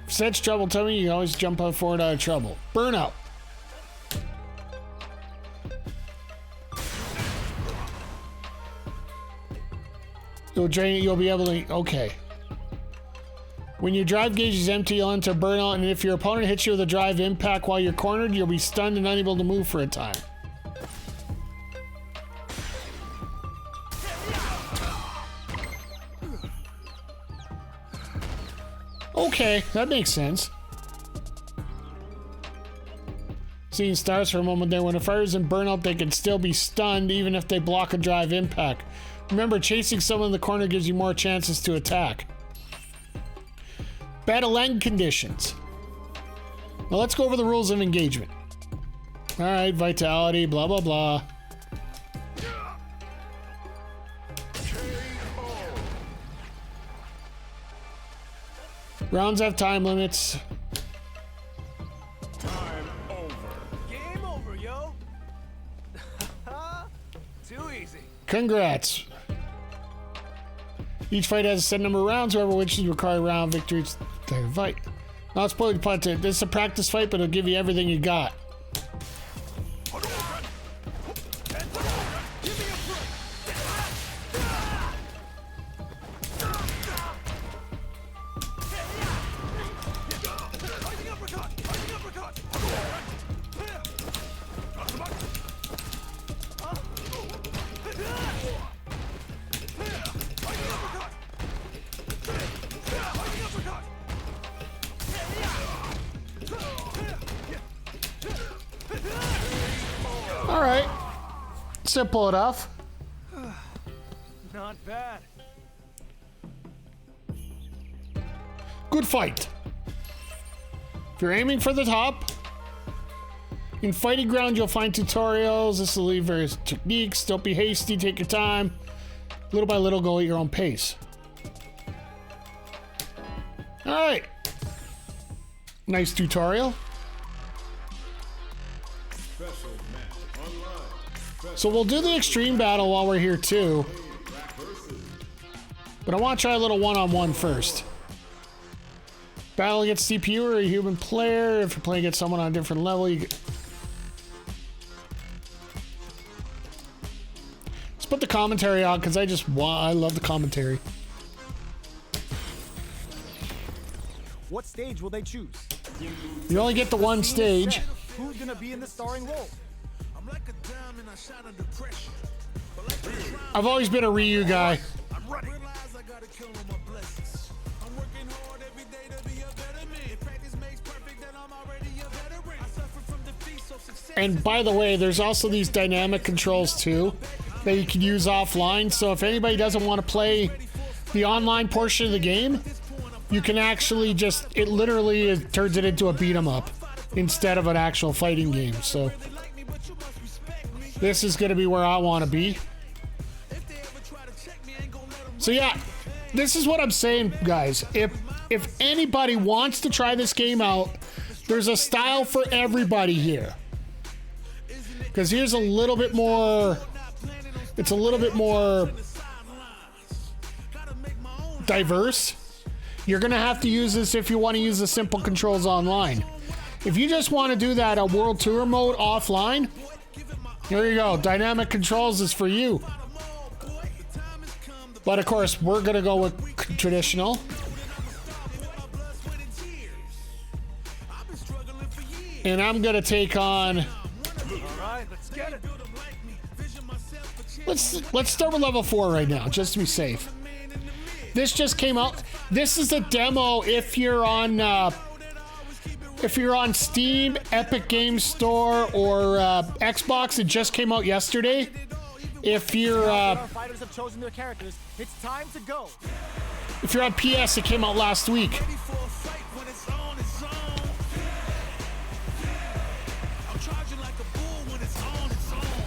If such trouble, tell me you can always jump out forward out of trouble. Burnout. You'll drain it, you'll be able to, okay. When your drive gauge is empty, you'll enter burnout, and if your opponent hits you with a drive impact while you're cornered, you'll be stunned and unable to move for a time. Okay, that makes sense. Scene starts for a moment there. When a fighter's in burnout, they can still be stunned even if they block a drive impact. Remember, chasing someone in the corner gives you more chances to attack. Battle end conditions. Now let's go over the rules of engagement. Alright, vitality, blah blah blah. Rounds have time limits. Time over. Game over, yo. Too easy. Congrats. Each fight has a set number of rounds. Whoever wins require a round victory to take a fight. Not spoiling the part. This is a practice fight, but it'll give you everything you got. All right. Simple enough. Not bad. Good fight. If you're aiming for the top, in Fighting Ground you'll find tutorials. This will leave various techniques. Don't be hasty, take your time. Little by little, go at your own pace. All right. Nice tutorial. So we'll do the extreme battle while we're here too. But I want to try a little one-on-one first. Battle against CPU or a human player. If you're playing against someone on a different level, you get... Let's put the commentary on because I love the commentary. What stage will they choose? You only get the one stage. Who's gonna be in the starring role? I've always been a Ryu guy. And by the way, there's also these dynamic controls too that you can use offline. So if anybody doesn't want to play the online portion of the game, you can actually it literally turns it into a beat 'em up instead of an actual fighting game. So this is going to be where I want to be. So yeah, this is what I'm saying, guys. If anybody wants to try this game out, there's a style for everybody here. Because here's a little bit more... It's a little bit more diverse. You're going to have to use this if you want to use the simple controls online. If you just want to do that a World Tour mode offline, there you go. Dynamic controls is for you. But of course, we're going to go with traditional. And I'm going to take on... Alright, let's get it. Let's start with level 4 right now, just to be safe. This just came out. This is a demo if you're on Steam, Epic Games Store, or Xbox. It just came out yesterday. If you're Our fighters have chosen their characters. It's time to go. if you're on PS, it came out last week.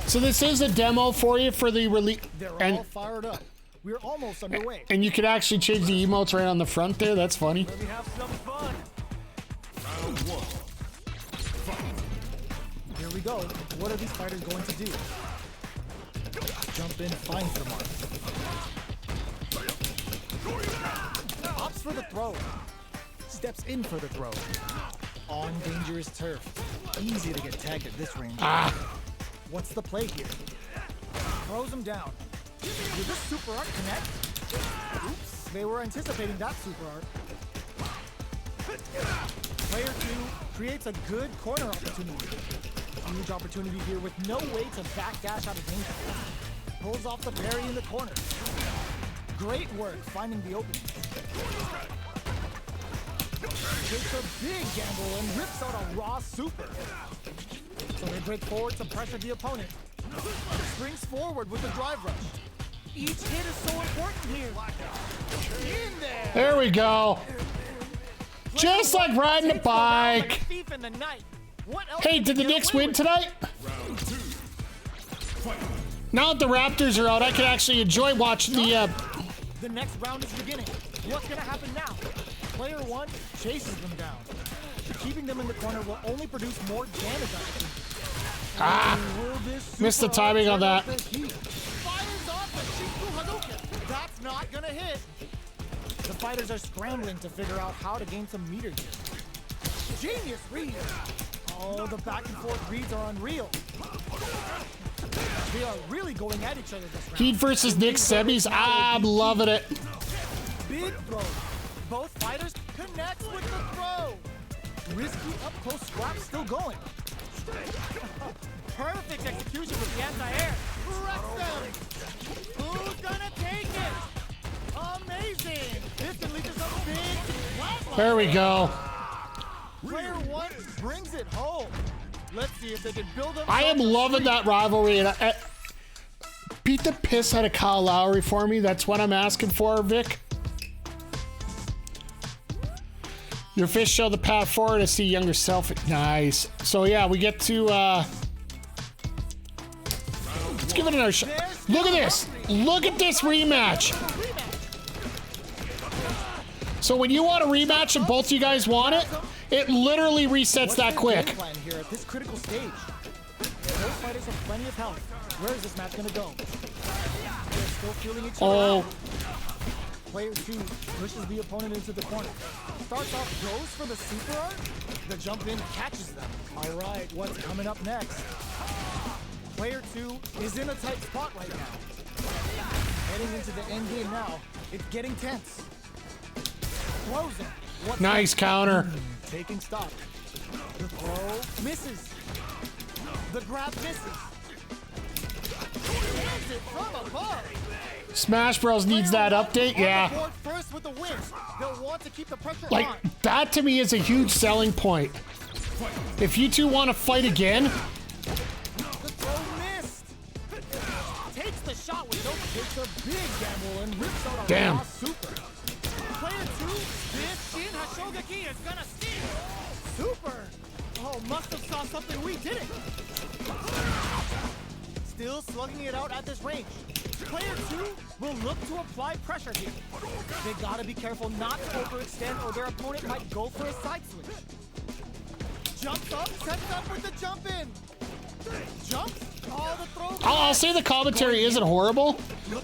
So this is a demo for you for the release. They're all fired up. We're almost underway. And you can actually change the emotes right on the front there. That's funny. Let me have some fun. Round one. Here we go. What are these fighters going to do? Jump in, finds the mark. Opts for the throw. Steps in for the throw. On dangerous turf. Easy to get tagged at this range. What's the play here? Throws him down. Did this super art connect? Oops, they were anticipating that super art. Player 2 creates a good corner opportunity. Huge opportunity here with no way to backdash out of danger. Pulls off the parry in the corner. Great work finding the opening. Takes a big gamble and rips out a raw super. So they break forward to pressure the opponent. Springs forward with the drive rush. Each hit is so important here. In there. There we go. Just like riding a bike. Hey, did the Knicks win tonight? Now that the Raptors are out, I can actually enjoy watching the The next round is beginning. What's gonna happen now? Player 1 chases them down. Keeping them in the corner will only produce more damage opportunities. missed the timing on that. Fires off the Shinku Hadouken. That's not gonna hit. The fighters are scrambling to figure out how to gain some meter here. Genius read. Oh, the back and forth reads are unreal. They are really going at each other this round. Heat versus Knicks semis. I'm loving it. Big throw. Both fighters connect with the throw. Risky up close scrap still going. Perfect execution with the anti-air. Wrecks them. Who's gonna take it? Amazing. This can lead to some big. There we go. Player 1 brings it home. Let's see if they can build up. I am loving that rivalry. And beat the piss out of Kyle Lowry for me. That's what I'm asking for, Vic. Your fish show the path forward to see younger self. Nice. So yeah, we get to let's give it another shot. Look at this. Look at this rematch. So when you want a rematch and both you guys want it, it literally resets that quick. Plan here at this critical stage. Both fighters have plenty of health. Where is this match gonna go? They're still feeling each other out. Player 2 pushes the opponent into the corner. Starts off, goes for the super art. The jump in catches them. All right, what's coming up next? Player 2 is in a tight spot right now. Heading into the end game now. It's getting tense. Throws him. What's Nice next? counter. Taking stock. The throw misses. The grab misses. Lands it from above. Smash Bros needs that update. Yeah. First with the win. They'll want to keep the pressure Like, on. that to me is a huge selling point. If you two want to fight again, The throw missed. Takes the shot with no. Takes a big gamble and rips out a Damn. raw super. Player 2, this Shin Hashogaki is gonna steal. Super. Oh, must have saw something we didn't. Still slugging it out at this range. Player 2 will look to apply pressure here. They gotta be careful not to overextend or their opponent might go for a side switch. Jumps up, sets up with the jump in. Jumps. Oh, the throw. I'll say the commentary isn't horrible,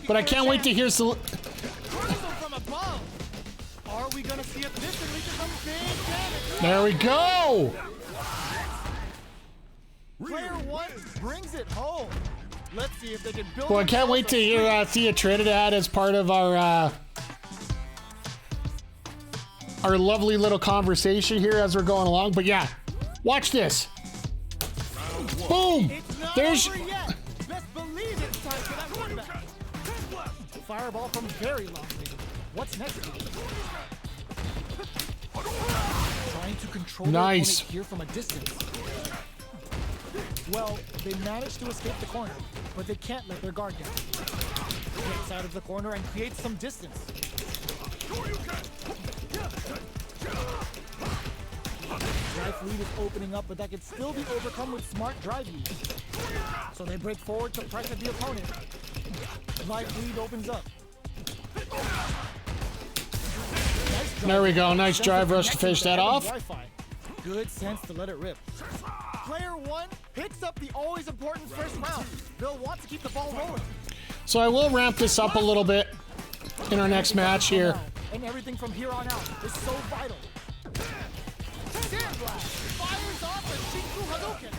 but I can't wait to hear some. From above. Are we gonna see if this can lead to some big damage? There we go. Player 1 brings it home. Let's see if they can build. Well, I can't wait to hear Thea Trinidad as part of our lovely little conversation here as we're going along. But yeah, watch this. Boom. It's not There's. over yet. Best believe it's time for that comeback. Fireball from very long range. What's next? Trying to control Nice. the opponent here from a distance. Well, they managed to escape the corner, but they can't let their guard down. Gets out of the corner and creates some distance. Drive lead is opening up, but that can still be overcome with smart drive lead. So they break forward to pressure the opponent. Life lead opens up. There we go. Nice drive rush to finish that off. Good sense to let it rip. player one picks up the always important first round, they'll want to keep the ball rolling. So I will ramp this up a little bit in our next match here. And everything from here on out is so vital. Sandblast fires off a Shinku Hadouken.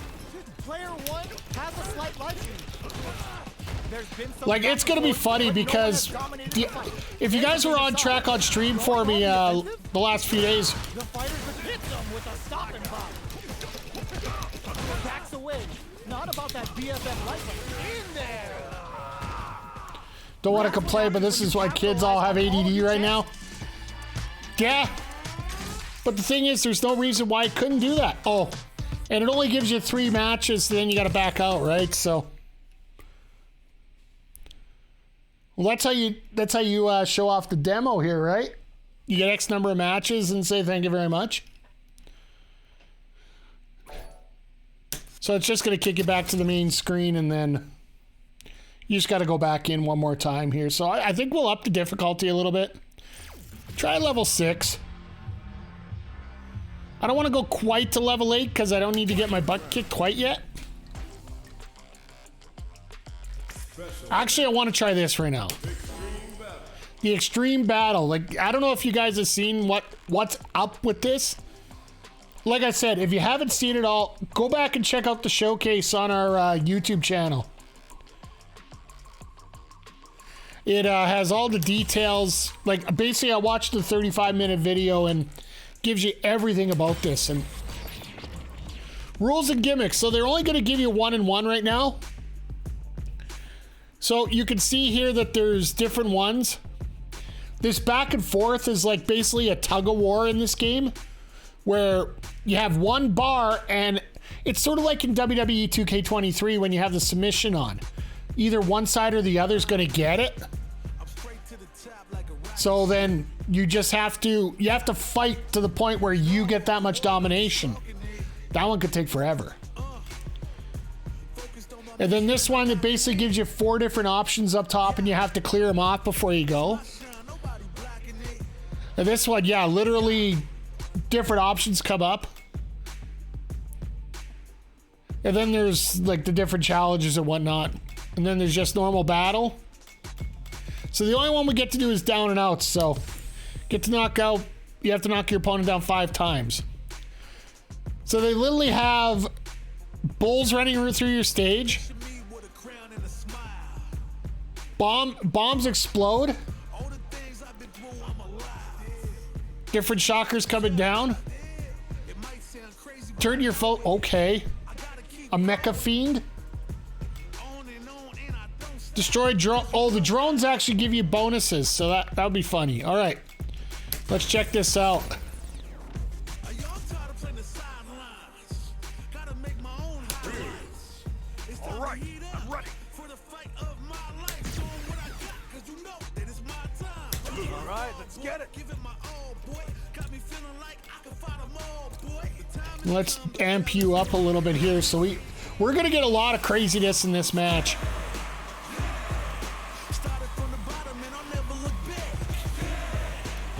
Player one has a slight light lead. There's been some Like, it's gonna be funny because if you guys were on track on stream for me the last few days, the fighters would hit them with a stop and pop. Backs away. Not about that BFF light, but in there. don't want to complain, but this is why kids all have ADD right now. Yeah. But the thing is, there's no reason why it couldn't do that. Oh, and it only gives you 3 matches, then you got to back out, right? So, well, that's how you show off the demo here, right? You get X number of matches and say thank you very much. So it's just going to kick you back to the main screen, and then you just got to go back in one more time here. So I think we'll up the difficulty a little bit. Try level 6. I don't want to go quite to level 8 because I don't need to get my butt kicked quite yet. Actually, I want to try this right now. The Extreme Battle. Like, I don't know if you guys have seen what's up with this. Like I said, if you haven't seen it all, go back and check out the showcase on our YouTube channel. It has all the details. Like, basically, I watched the 35-minute video and gives you everything about this. And rules and gimmicks. So they're only going to give you 1 and 1 right now. So you can see here that there's different ones. This back and forth is like basically a tug of war in this game, where you have one bar, and it's sort of like in WWE 2K23 when you have the submission on. Either one side or the other is going to get it. So then you just have to fight to the point where you get that much domination. That one could take forever. And then this one, it basically gives you 4 different options up top, and you have to clear them off before you go. And this one, yeah, literally different options come up. And then there's like the different challenges and whatnot. And then there's just normal battle. So the only one we get to do is down and out. So get to knock out, you have to knock your opponent down 5 times. So they literally have bulls running through your stage. Bombs explode. Different shockers coming down. Turn your phone. Okay. A mecha fiend. Destroy drone. Oh, the drones actually give you bonuses, so that would be funny. All right. Let's check this out. Let's amp you up a little bit here. So we're going to get a lot of craziness in this match.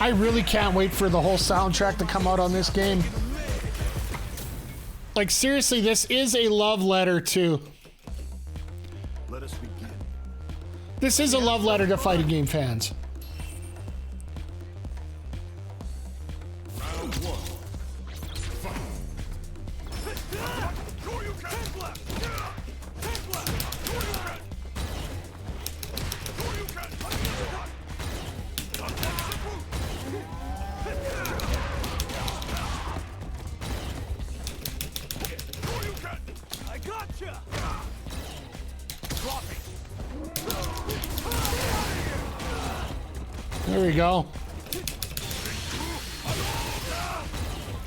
I really can't wait for the whole soundtrack to come out on this game. Like, seriously, this is a love letter to... Let us begin. This is a love letter to fighting game fans. Round 1. There we go.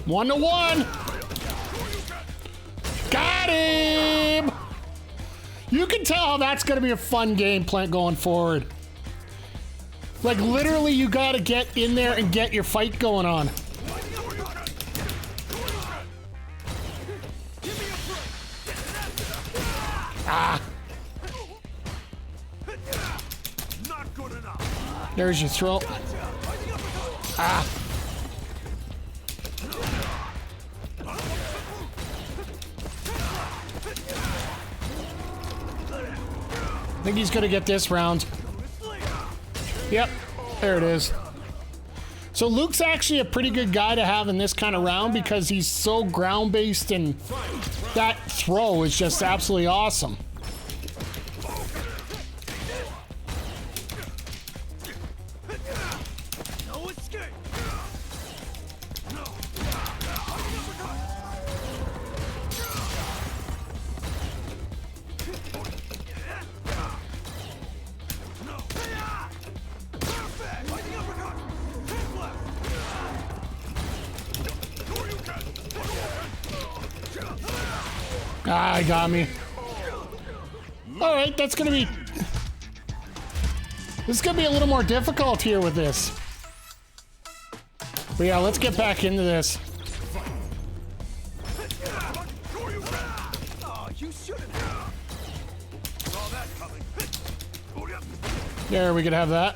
1-1. Got him! You can tell how that's going to be a fun game plan going forward. Like, literally, you got to get in there and get your fight going on. Ah. There's your throw. Ah. I think he's gonna get this round. Yep, there it is. So Luke's actually a pretty good guy to have in this kind of round because he's so ground-based, and that throw is just absolutely awesome. Ah, he got me. All right, that's gonna be... This is gonna be a little more difficult here with this. But yeah, let's get back into this. There, we could have that.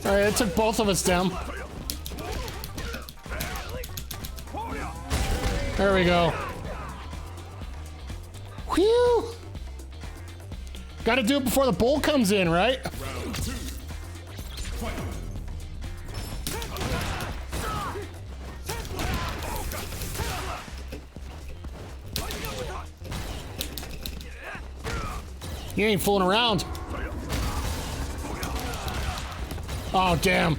Alright, it took both of us down. There we go. Whew! Gotta do it before the bull comes in, right? You ain't fooling around. Oh, damn.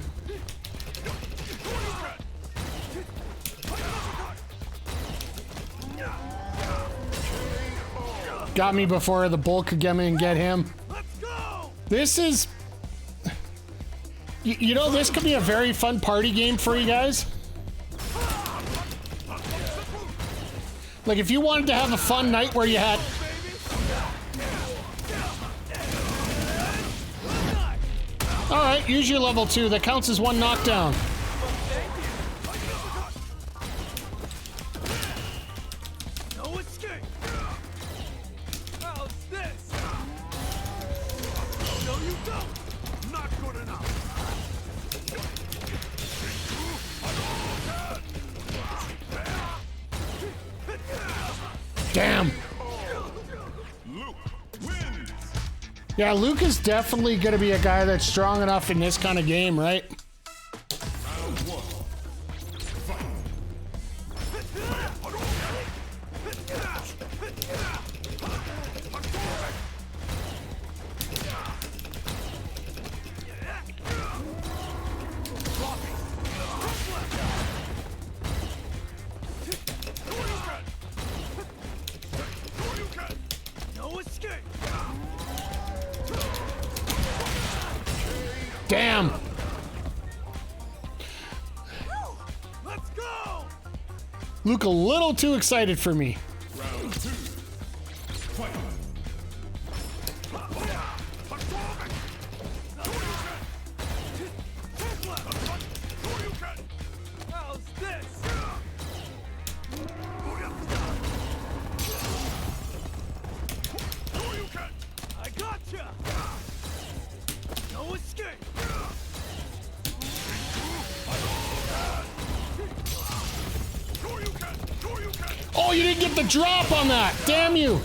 Got me before the bull could get me and get him. This is... You know, this could be a very fun party game for you guys. Like, if you wanted to have a fun night where you had... Alright, use your level 2. That counts as one knockdown. No escape. How's this? No, you don't. Not good enough. Damn. Yeah, Luke is definitely going to be a guy that's strong enough in this kind of game, right? Damn! Let's go! Luke a little too excited for me. Round 2. Fight. How's this? I gotcha! No escape! Oh, you didn't get the drop on that! Damn you!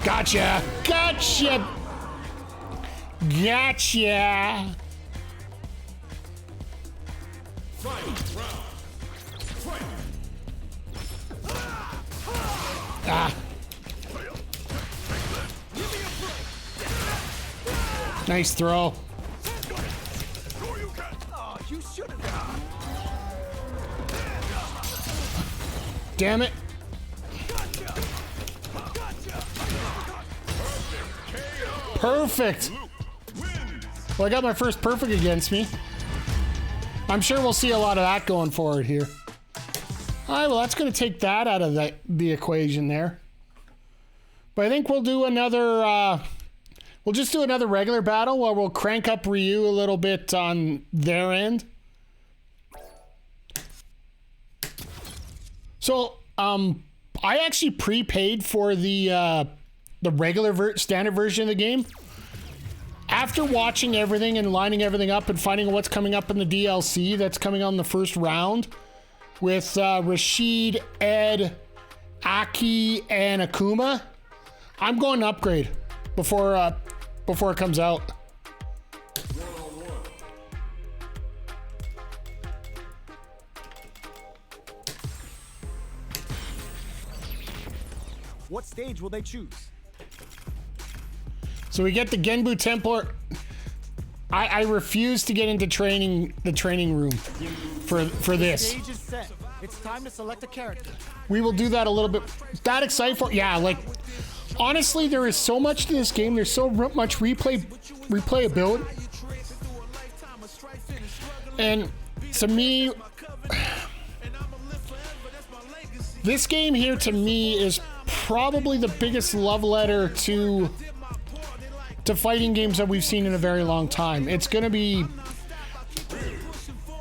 Gotcha! Gotcha! Gotcha! Ah! Nice throw. Oh, you shouldn't have. Damn it. Perfect. Well, I got my first perfect against me. I'm sure we'll see a lot of that going forward here. All right, well, that's going to take that out of the equation there. But I think we'll do another... We'll just do another regular battle where we'll crank up Ryu a little bit on their end. So, I actually prepaid for the regular standard version of the game. After watching everything and lining everything up and finding what's coming up in the DLC that's coming on the first round with Rashid, Ed, Aki, and Akuma, I'm going to upgrade before it comes out. What stage will they choose? So we get the Genbu Templar. I refuse to get into the training room for this. Stage is set. It's time to select a character. We will do that a little bit. That excited for? Yeah, like honestly, there is so much to this game. There's so much replayability, and to me, this game here to me is probably the biggest love letter to fighting games that we've seen in a very long time. It's gonna be.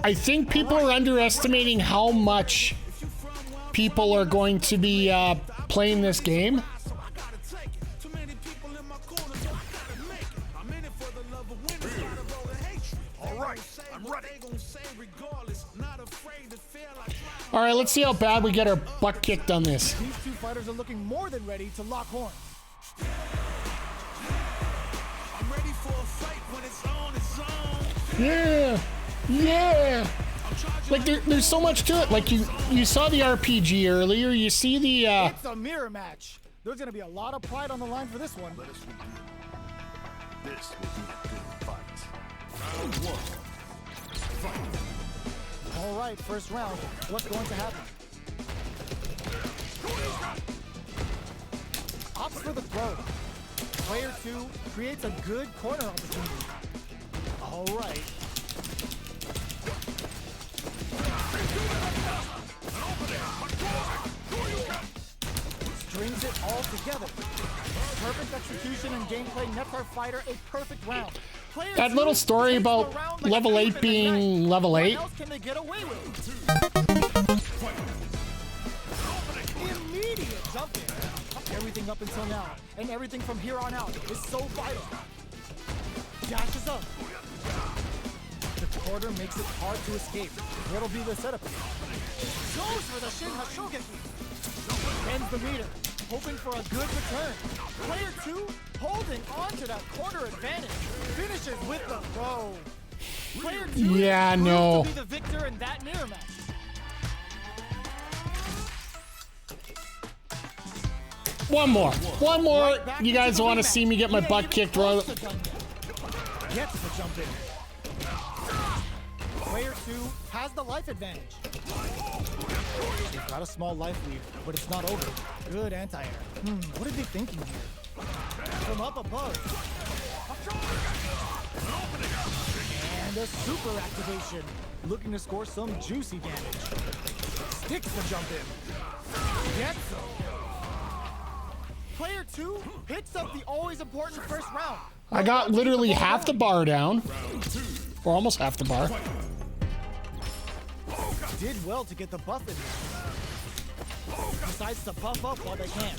I think people are underestimating how much people are going to be playing this game. All right, let's see how bad we get our butt kicked on this. These two fighters are looking more than ready to lock horns. I'm ready for a fight when it's on its own. Yeah, yeah. Like there's so much to it. Like you saw the RPG earlier. You see the. It's a mirror match. There's gonna be a lot of pride on the line for this one. This will be a good fight. Round one. Fight. All right, first round. What's going to happen? Opts for the throw. Player 2 creates a good corner opportunity. All right. Strings it all together. Perfect execution and gameplay nets our fighter a perfect round. Player That little 2 story takes about the round like level a 8 thief in the being night. level 8. What else can they get away with? Immediate jump in. Everything up until now, and everything from here on out is so vital. Dashes up. The quarter makes it hard to escape. What'll be the setup? Goes for the Shin Hashogeki. Ends the meter, hoping for a good return. Player 2 holding on to that quarter advantage. Finishes with the throw. Player 2 Yeah, proves no. to be the victor in that mirror match. One more. You guys want to see me get my butt kicked? Gets the jump in. Player 2 has the life advantage. He's got a small life lead, but it's not over. Good anti-air. What are they thinking here? From up above. And a super activation. Looking to score some juicy damage. Sticks the jump in. Gets him. Player 2 picks up the always important first round. I got literally half the bar down, or almost half the bar. Did well to get the buff in there. Decides to buff up while they can.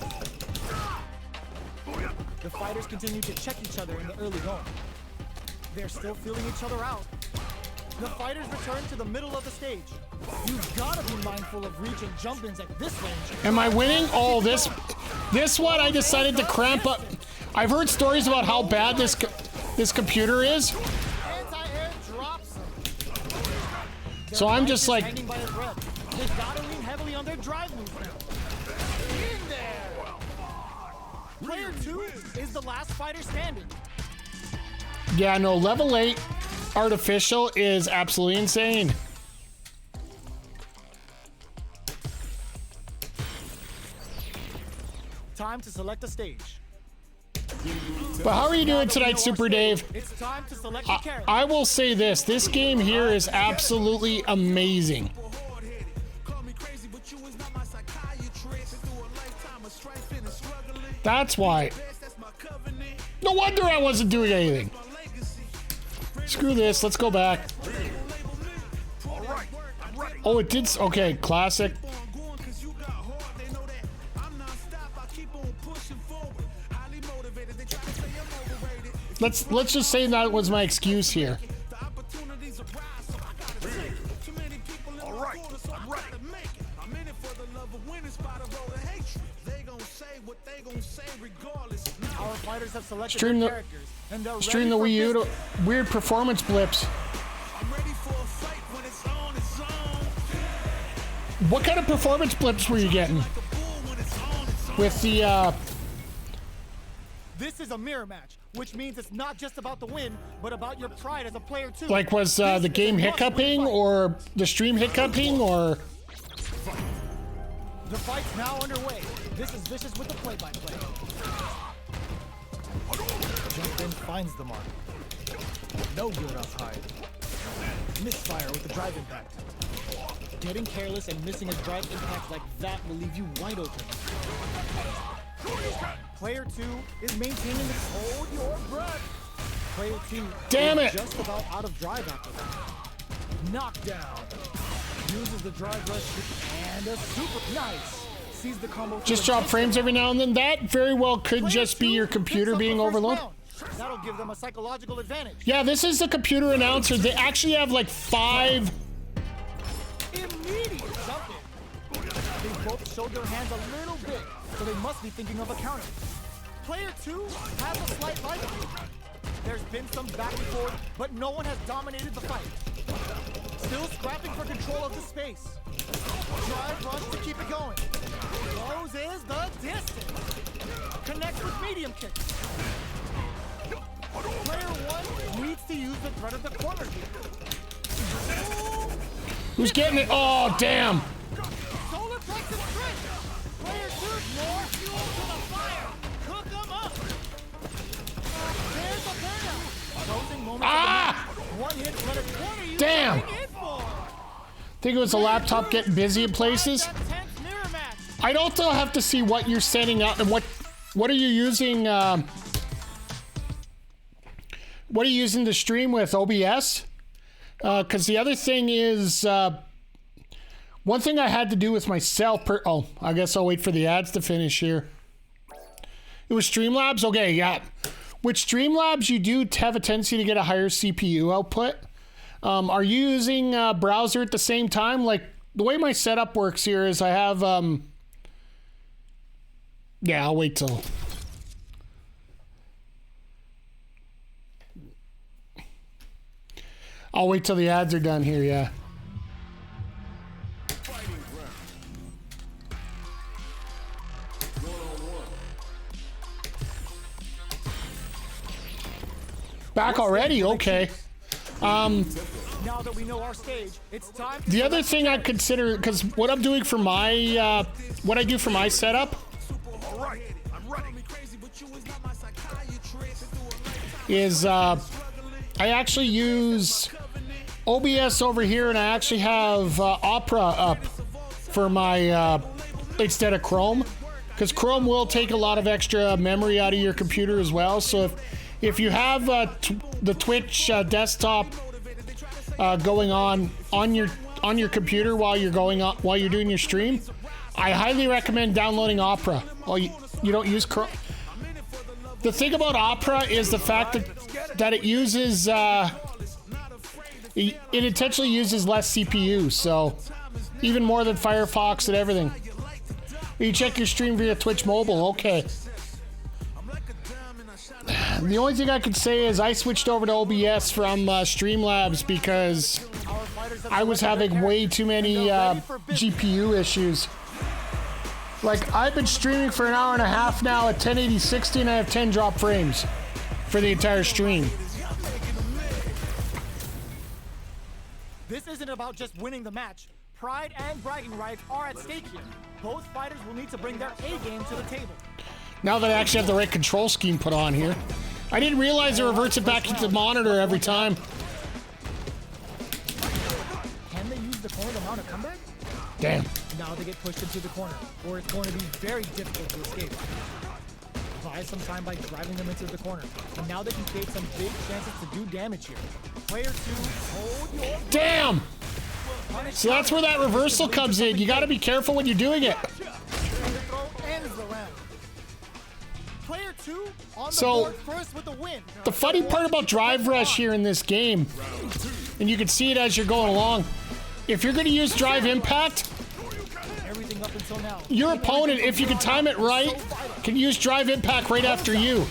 The fighters continue to check each other in the early going. They're still feeling each other out. The fighters return to the middle of the stage. You've got to be mindful of reach and jump-ins at this range. Am I winning? Oh, this one I decided to cramp up. I've heard stories about how bad this computer is. Anti-air drops them. So I'm just like, Hanging by a thread. They've got to lean heavily on their drive movement. In there. Player 2 is the last fighter standing. yeah, no, level 8 artificial is absolutely insane. Time to select a stage. But how are you doing tonight, Super Dave? It's time to select a character. I will say this game here is absolutely amazing. That's why. No wonder I wasn't doing anything. Screw this, let's go back. Oh, it did, okay, classic. Let's just say that was my excuse here. All right, I'm ready. I'm in it for the love of winning, spot a roll of hatred. They gon' say what they gon' say regardless. Our fighters have selected Stream their the- characters, and they're Stream the ready Wii for U to weird performance blips. I'm ready for a fight when it's on, it's on. What kind of performance blips were you getting with the? This is a mirror match, which means it's not just about the win, but about your pride as a player too. Like, was the game hiccuping or the stream hiccuping or? The fight's now underway. This is Vicious with the play-by-play. Jump in, finds the mark. No good up high. Misfire with the drive impact. Getting careless and missing a drive impact like that will leave you wide open. Player 2 is maintaining the hold your breath. Player 2 Damn is it. just about out of drive after that. Knockdown. Uses the drive rush and a super nice. Sees the combo. Just drop frames every now and then. That very well could Player just be 2 your picks computer up the being first overloaded. round. That'll give them a psychological advantage. Yeah, this is the computer announcer. They actually have like 5. Immediate jump in. They both showed their hands a little bit, so they must be thinking of a counter. Player 2 has a slight lead. There's been some back and forth, but no one has dominated the fight. Still scrapping for control of the space. Drive rush to keep it going. Closes the distance. Connects with medium kicks. Player 1 needs to use the threat of the corner here. Who's getting it? Oh, damn. Solar Plexus Sprint! Player 2, more fuel to the fire! Cook them up! There's a burnout! Closing moments Ah! of the match. One hit, let it corner you. Damn. Going in for. Think it was a laptop getting busy in places. That tense mirror match. I'd also have to see what you're setting up and what are you using. What are you using to stream with OBS? Because the other thing is, one thing I had to do with myself. Oh, I guess I'll wait for the ads to finish here. It was Streamlabs. Okay, yeah. With Streamlabs, you do have a tendency to get a higher CPU output. Are you using browser at the same time? Like the way my setup works here is I have. Yeah, I'll wait till. I'll wait till the ads are done here, yeah. Back already? Okay. Now that we know our stage, it's time to The other select thing I characters. consider, because what I'm doing for my, what I do for my setup All right, I'm ready. is I actually use OBS over here, and I actually have Opera up for my instead of Chrome, because Chrome will take a lot of extra memory out of your computer as well. So if you have the Twitch desktop going on your computer while you're doing your stream, I highly recommend downloading Opera. Well, you don't use Chrome. The thing about Opera is the fact that it uses it intentionally uses less CPU, so even more than Firefox and everything. You check your stream via Twitch mobile, okay. The only thing I could say is I switched over to OBS from Streamlabs because I was having way too many GPU issues. Like, I've been streaming for an hour and a half now at 1080 60, and I have 10 drop frames for the entire stream. This isn't about just winning the match. Pride and bragging rights are at stake here. Both fighters will need to bring their A game to the table. Now that I actually have the right control scheme put on here. I didn't realize it reverts it back into the monitor every time. Can they use the corner to mount a comeback? Damn. Now they get pushed into the corner, or it's going to be very difficult to escape. Buy some time by driving them into the corner, and now they can create some big chances to do damage here. Player 2, hold your... Damn! So that's where that reversal comes in. You gotta be careful when you're doing it. And the throw ends the round. Player 2 on the So, board first with the win. The funny part about Drive Rush here in this game, and you can see it as you're going along, if you're going to use Drive Impact, Everything up until now. your opponent, if you can time it right, can use Drive Impact right after you.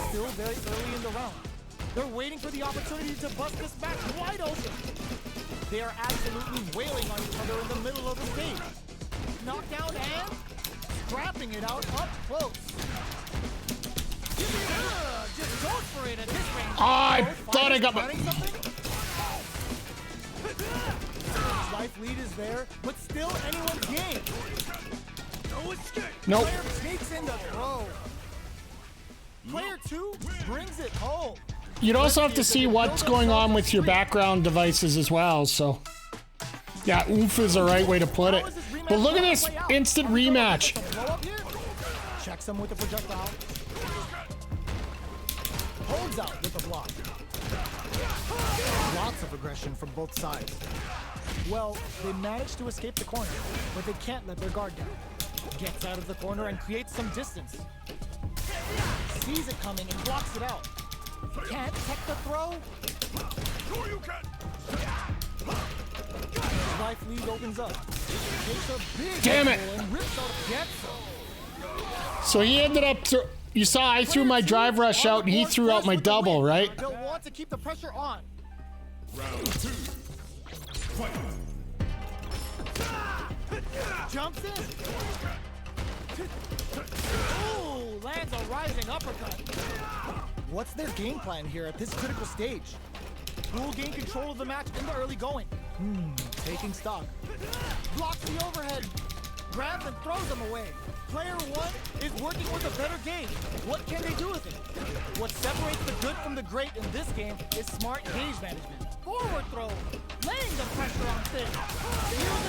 Still very early in the round. They're waiting for the opportunity to bust this match wide open. They are absolutely wailing on each other in the middle of the stage. Knockdown and scrapping it out up close. Just goes for it at this range. I Both thought I fighters got my... planning something. Life lead is there, but still anyone's game. Nope. Player sneaks in the throw. Player 2 brings it home. You'd also have to see what's going on with your background devices as well, so... Yeah, oof is the right way to put it. But look at this instant rematch. Blow up here. Checks him with the projectile. Holds out with the block. Lots of aggression from both sides. Well, they managed to escape the corner, but they can't let their guard down. Gets out of the corner and creates some distance. Sees it coming and blocks it out. Can't tech the throw. Life lead opens up. Takes a big Damn it. pull and rips out a gets. So he ended up... You saw I threw my Drive Rush out and he threw out my double, right? They'll want to keep the pressure on. Round 2. Fight. Jumps in. Ooh, lands a rising uppercut. What's their game plan here at this critical stage? Who will gain control of the match in the early going? Taking stock. Blocks the overhead. Grabs and throws him away. Player 1 is working with a better game. What can they do with it? What separates the good from the great in this game is smart gauge management. Forward throw. Laying the pressure on Finn.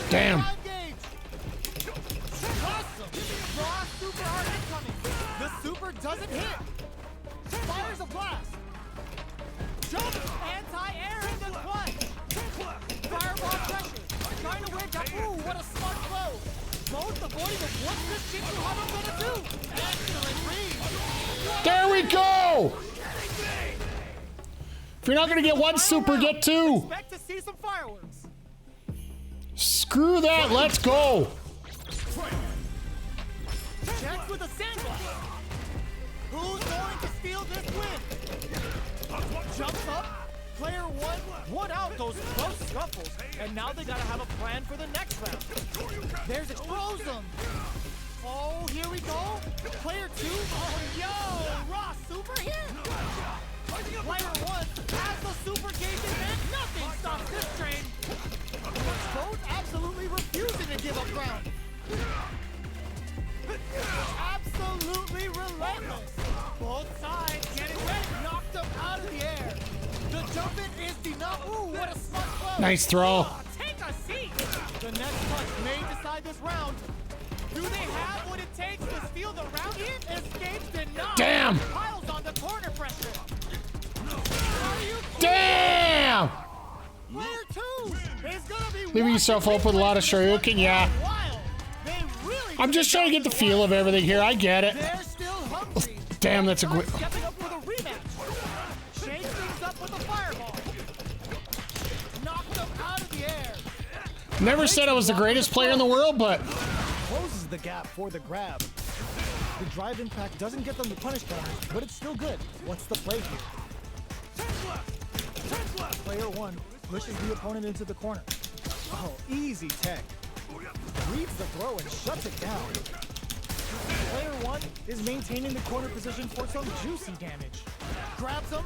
Damn. Awesome. Raw super hard incoming. The super doesn't hit. Fires a blast. Jump. Anti-air in the clutch. Fireball pressure. Trying to win that. Ooh, what a smart throw. Both avoiding of what's this Shinju Hado gonna do. Excellent read. There we go! If you're not gonna get one super, get two. Expect to see some fireworks. Screw that, let's go. Checks with a sandblast. Who's going to steal this win? Jumps up. Player 1 won out those close scuffles, and now they gotta have a plan for the next round. There's Explosum. Oh, here we go. Player 2. Oh, yo, raw super hit. Player 1 has the super gauge advance. Nothing stops this train. Both absolutely refusing to give up ground. Absolutely relentless. Both sides getting ready. Knocked them out of the air. The jump in is enough. Ooh, what a smart throw. Nice throw. Take a seat. The next punch may decide this round. Do they have what it takes to steal the round? It escapes denied. Damn. Piles on the corner pressure. Damn! Player 2 is gonna be Leaving yourself open with a lot of Shoryuken, yeah. They really I'm just trying to get the feel of everything here, I get it. They're still hungry. Damn, that's a good... Stepping up for the rematch. Shakes things up with a fireball. Knocked them out of the air. Never said I was the greatest player in the world, but... Closes the gap for the grab. The drive impact doesn't get them the punish counter, but it's still good. What's the play here? Player 1 pushes the opponent into the corner. Oh, easy tech. Reads the throw and shuts it down. Player 1 is maintaining the corner position for some juicy damage. Grabs him.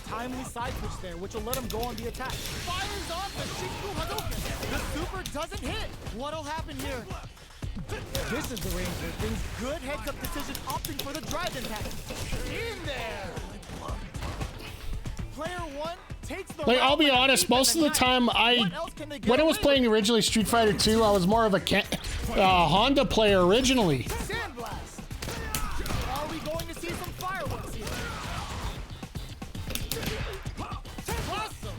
Timely side switch there, which will let him go on the attack. Fires off the Shinku Hadouken. The super doesn't hit. What'll happen here? This is the range where things good heads-up decision opting for the drive impact. In there. Player 1 takes the Like, I'll be honest, most of the time when I was playing originally Street Fighter 2, I was more of a Honda player originally. Sandblast. Are we going to see some fireworks here? Awesome.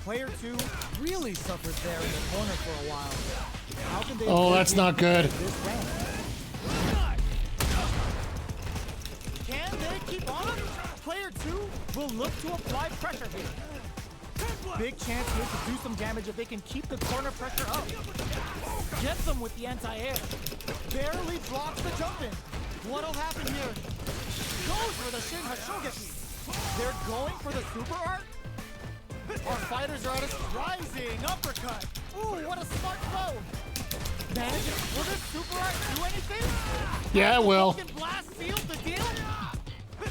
Player 2 really suffered there in the corner for a while. How can they Oh, that's not good. this round? will look to apply pressure here. Big chance here to do some damage if they can keep the corner pressure up. Gets them with the anti-air. Barely blocks the jump in. What'll happen here? Goes for the Shin Hashogeki. They're going for the super art? Our fighters are at a rising uppercut. Ooh, what a smart throw. Manages, will this super art do anything? Yeah, it will. Broken blast seals the deal?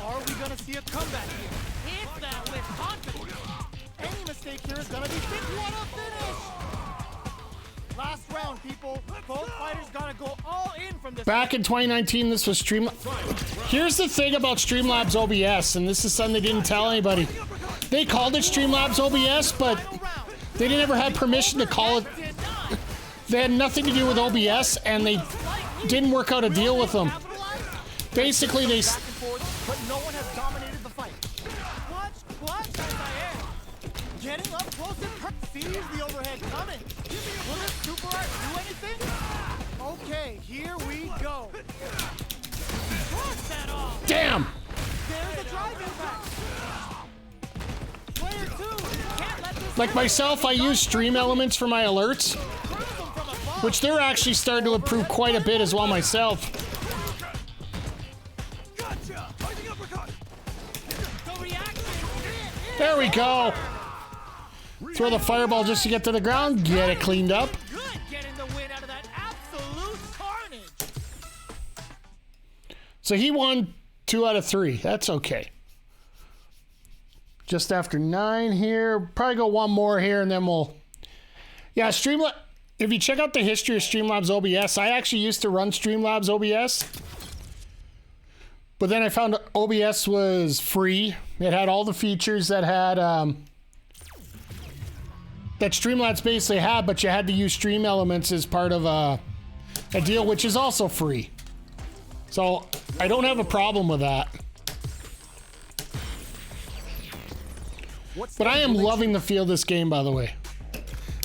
Are we gonna see a comeback here? Hit that with confidence. Any mistake here is gonna be big. What a finish! Last round, people. Both fighters gotta go all in from this. Back in 2019, this was Here's the thing about Streamlabs OBS, and this is something they didn't tell anybody. They called it Streamlabs OBS, but they didn't ever have permission to call it. They had nothing to do with OBS, and they didn't work out a deal with them. Basically, they. But no one has dominated the fight. Watch anti-air. Getting up close and sees the overhead coming. Will this super art do anything? Okay, here we go. Cross that off. Damn! There's a drive impact. Player 2 can't let this. Like myself, I use stream elements for my alerts, which they're actually starting to improve quite a bit as well myself. There we go. Throw the fireball just to get to the ground. Get it cleaned up. Good getting the win out of that absolute carnage. So he won 2 out of 3. That's okay. Just after 9 here. Probably go one more here and then we'll... Yeah, Streamlabs... If you check out the history of Streamlabs OBS, I actually used to run Streamlabs OBS. But then I found OBS was free. It had all the features that had... that Streamlabs basically had, but you had to use stream elements as part of a deal, which is also free. So I don't have a problem with that. But I am loving the feel of this game, by the way.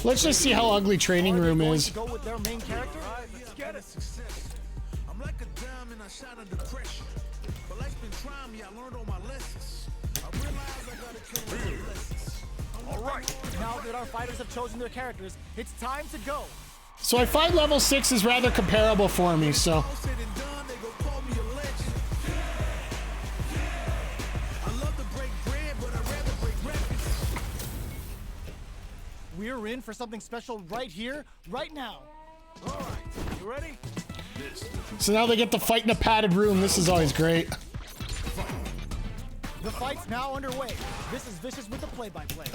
Let's just see how ugly Training Room is. Go with their main character. Let's get it. I'm like a diamond, I shine under pressure. But life's been trying me, I learned all my lessons. I realized I gotta kill my lessons. All right, now that our fighters have chosen their characters, it's time to go. So I find level 6 is rather comparable for me, so. All said and done, they gon' call me a legend. I love to break bread, but I'd rather break records. We're in for something special right here, right now. All right, you ready? So now they get to fight in a padded room. This is always great. The fight's now underway. This is Vicious with the play-by-play.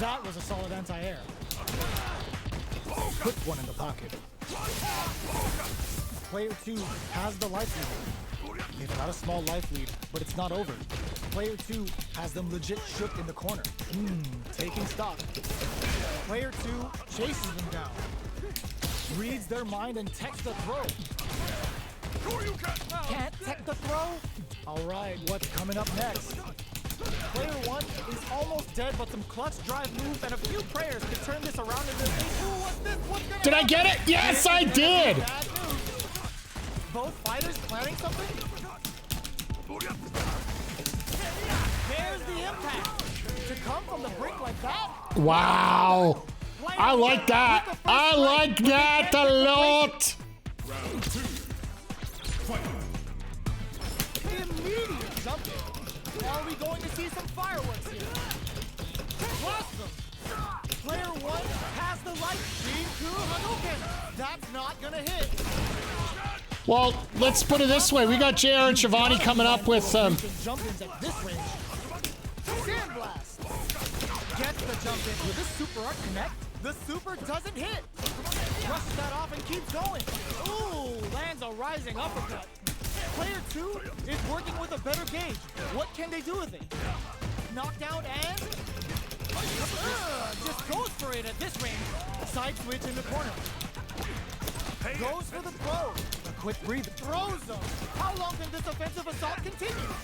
That was a solid anti-air. Put one in the pocket. Player 2 has the life lead. They've got a small life lead, but it's not over. Player 2 has them legit shook in the corner. Taking stock. Player 2 chases them down. Reads their mind and techs the throw. Can't tech the throw? Alright, what's coming up next? Player 1 is almost dead, but some clutch drive moves and a few prayers can turn this around into... Ooh, what's this? What's gonna Did I happen? get it? Yes, I did! Bad news. Both fighters planning something? There's the impact. To come from the brink like that? Wow. I like that. I like that a lot. Immediate jumping. Are we going to see some fireworks here? Awesome. Player 1 has the light. Shinku Hadouken. That's not gonna hit. Well, let's put it this way. We got JR and Shivani coming up with Jump-ins at this range. Sandblast. Gets the jump in. Will this super art connect? The super doesn't hit. Brushes that off and keeps going. Ooh, lands a rising uppercut. Player 2 is working with a better gauge. What can they do with it? Knockdown and... just goes for it at this range. Side switch in the corner. Goes for the throw. A quick breather. Throws them. How long can this offensive assault continue?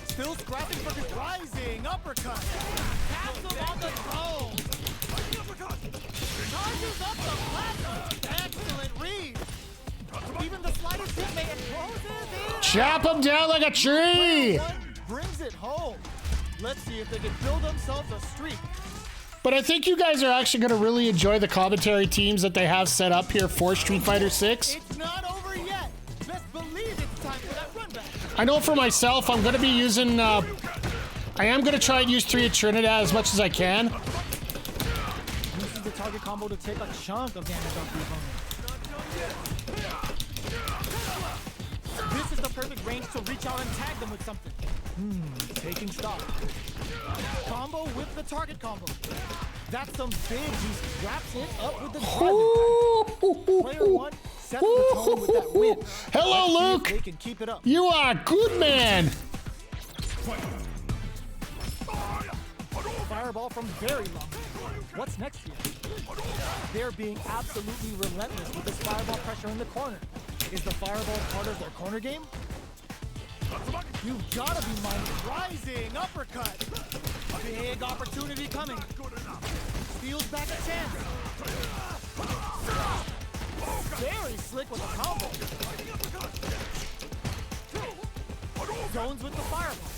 Still scrapping for his rising uppercut. Taps him on the throw. Charges up the platform. Excellent read. Even the slightest hit may throws it in. chop him down like a tree. Brings it home. Let's see if they can build themselves a streak. But I think you guys are actually going to really enjoy the commentary teams that they have set up here for Street Fighter 6. It's not over yet. Best believe it's time for that run back. I know for myself, I'm going to be using... I am going to try and use 3 of Trinidad as much as I can. Uses the target combo to take a chunk of damage off the opponent. This is the perfect range to reach out and tag them with something. Taking stock. Combo with the target combo. That's some big juice. Wraps it up with the dragon. Player 1 sets the tone with that win. Hello, Luke. They can keep it up. You are a good man. Fireball from very long. What's next here? They're being absolutely relentless with this fireball pressure in the corner. Is the fireball part of their corner game? You've gotta be minded. Rising uppercut. Big opportunity coming. Steals back a chance. Very slick with the combo. Zones with the fireball.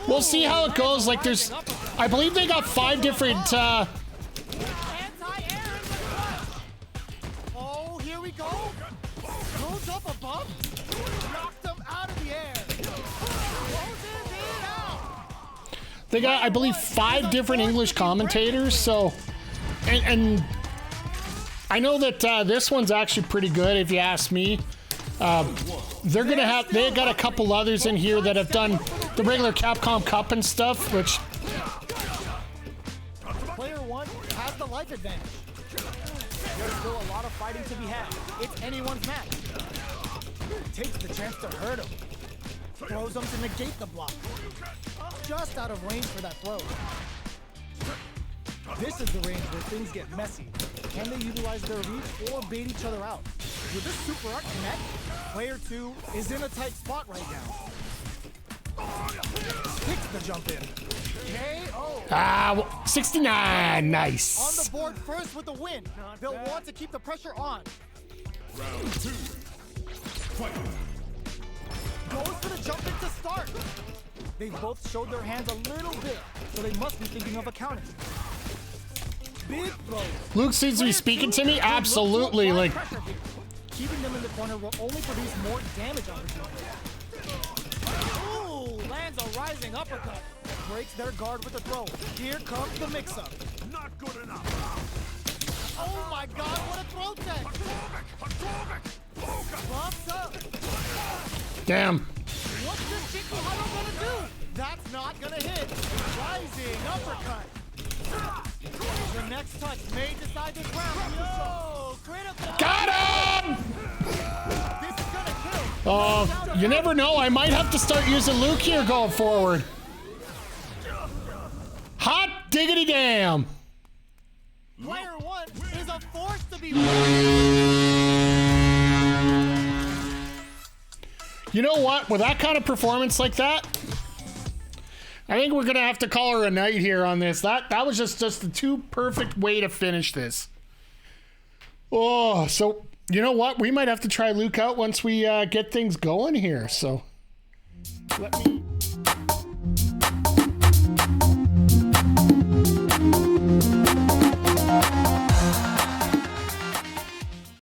We'll see how it goes. Like there's, I believe they got 5 different, Anti-air Oh, here we go. Goes up above. Knocked him out of the air. Closes it out. they got, I believe, 5 different English commentators. So, and I know that this one's actually pretty good if you ask me. They're gonna have, they got a couple others in here that have done the regular Capcom Cup and stuff, which Player 1 has the life advantage. There's still a lot of fighting to be had. It's anyone's match. Takes the chance to hurt him. Throws him to negate the block. Just out of range for that throw. This is the range where things get messy. Can they utilize their reach or bait each other out? With this super art connect, player 2 is in a tight spot right now. Takes the jump in. KO. 69, nice. On the board first with the win. They'll want to keep the pressure on. Round 2. Fight. Goes for the jump in to start. They've both showed their hands a little bit, so they must be thinking of accounting. Big throws. Luke seems to be speaking to me. Absolutely, like. Keeping them in the corner will only produce more damage opportunities. Ooh, lands a rising uppercut. Breaks their guard with a throw. Here comes the mix-up. Not good enough. Oh my god, what a throw tech! Bumps up. Damn. What's this Chico Huddle gonna do? That's not gonna hit. Rising uppercut. The next touch may decide this round. Yo, critical. Got him! This is gonna kill. Oh, you never know. I might have to start using Luke here going forward. Hot diggity damn. Player 1 is a force to be. You know what? With that kind of performance like that, I think we're gonna have to call her a night here on this. That was just the too perfect way to finish this. Oh, so you know what? We might have to try Luke out once we get things going here. So let me.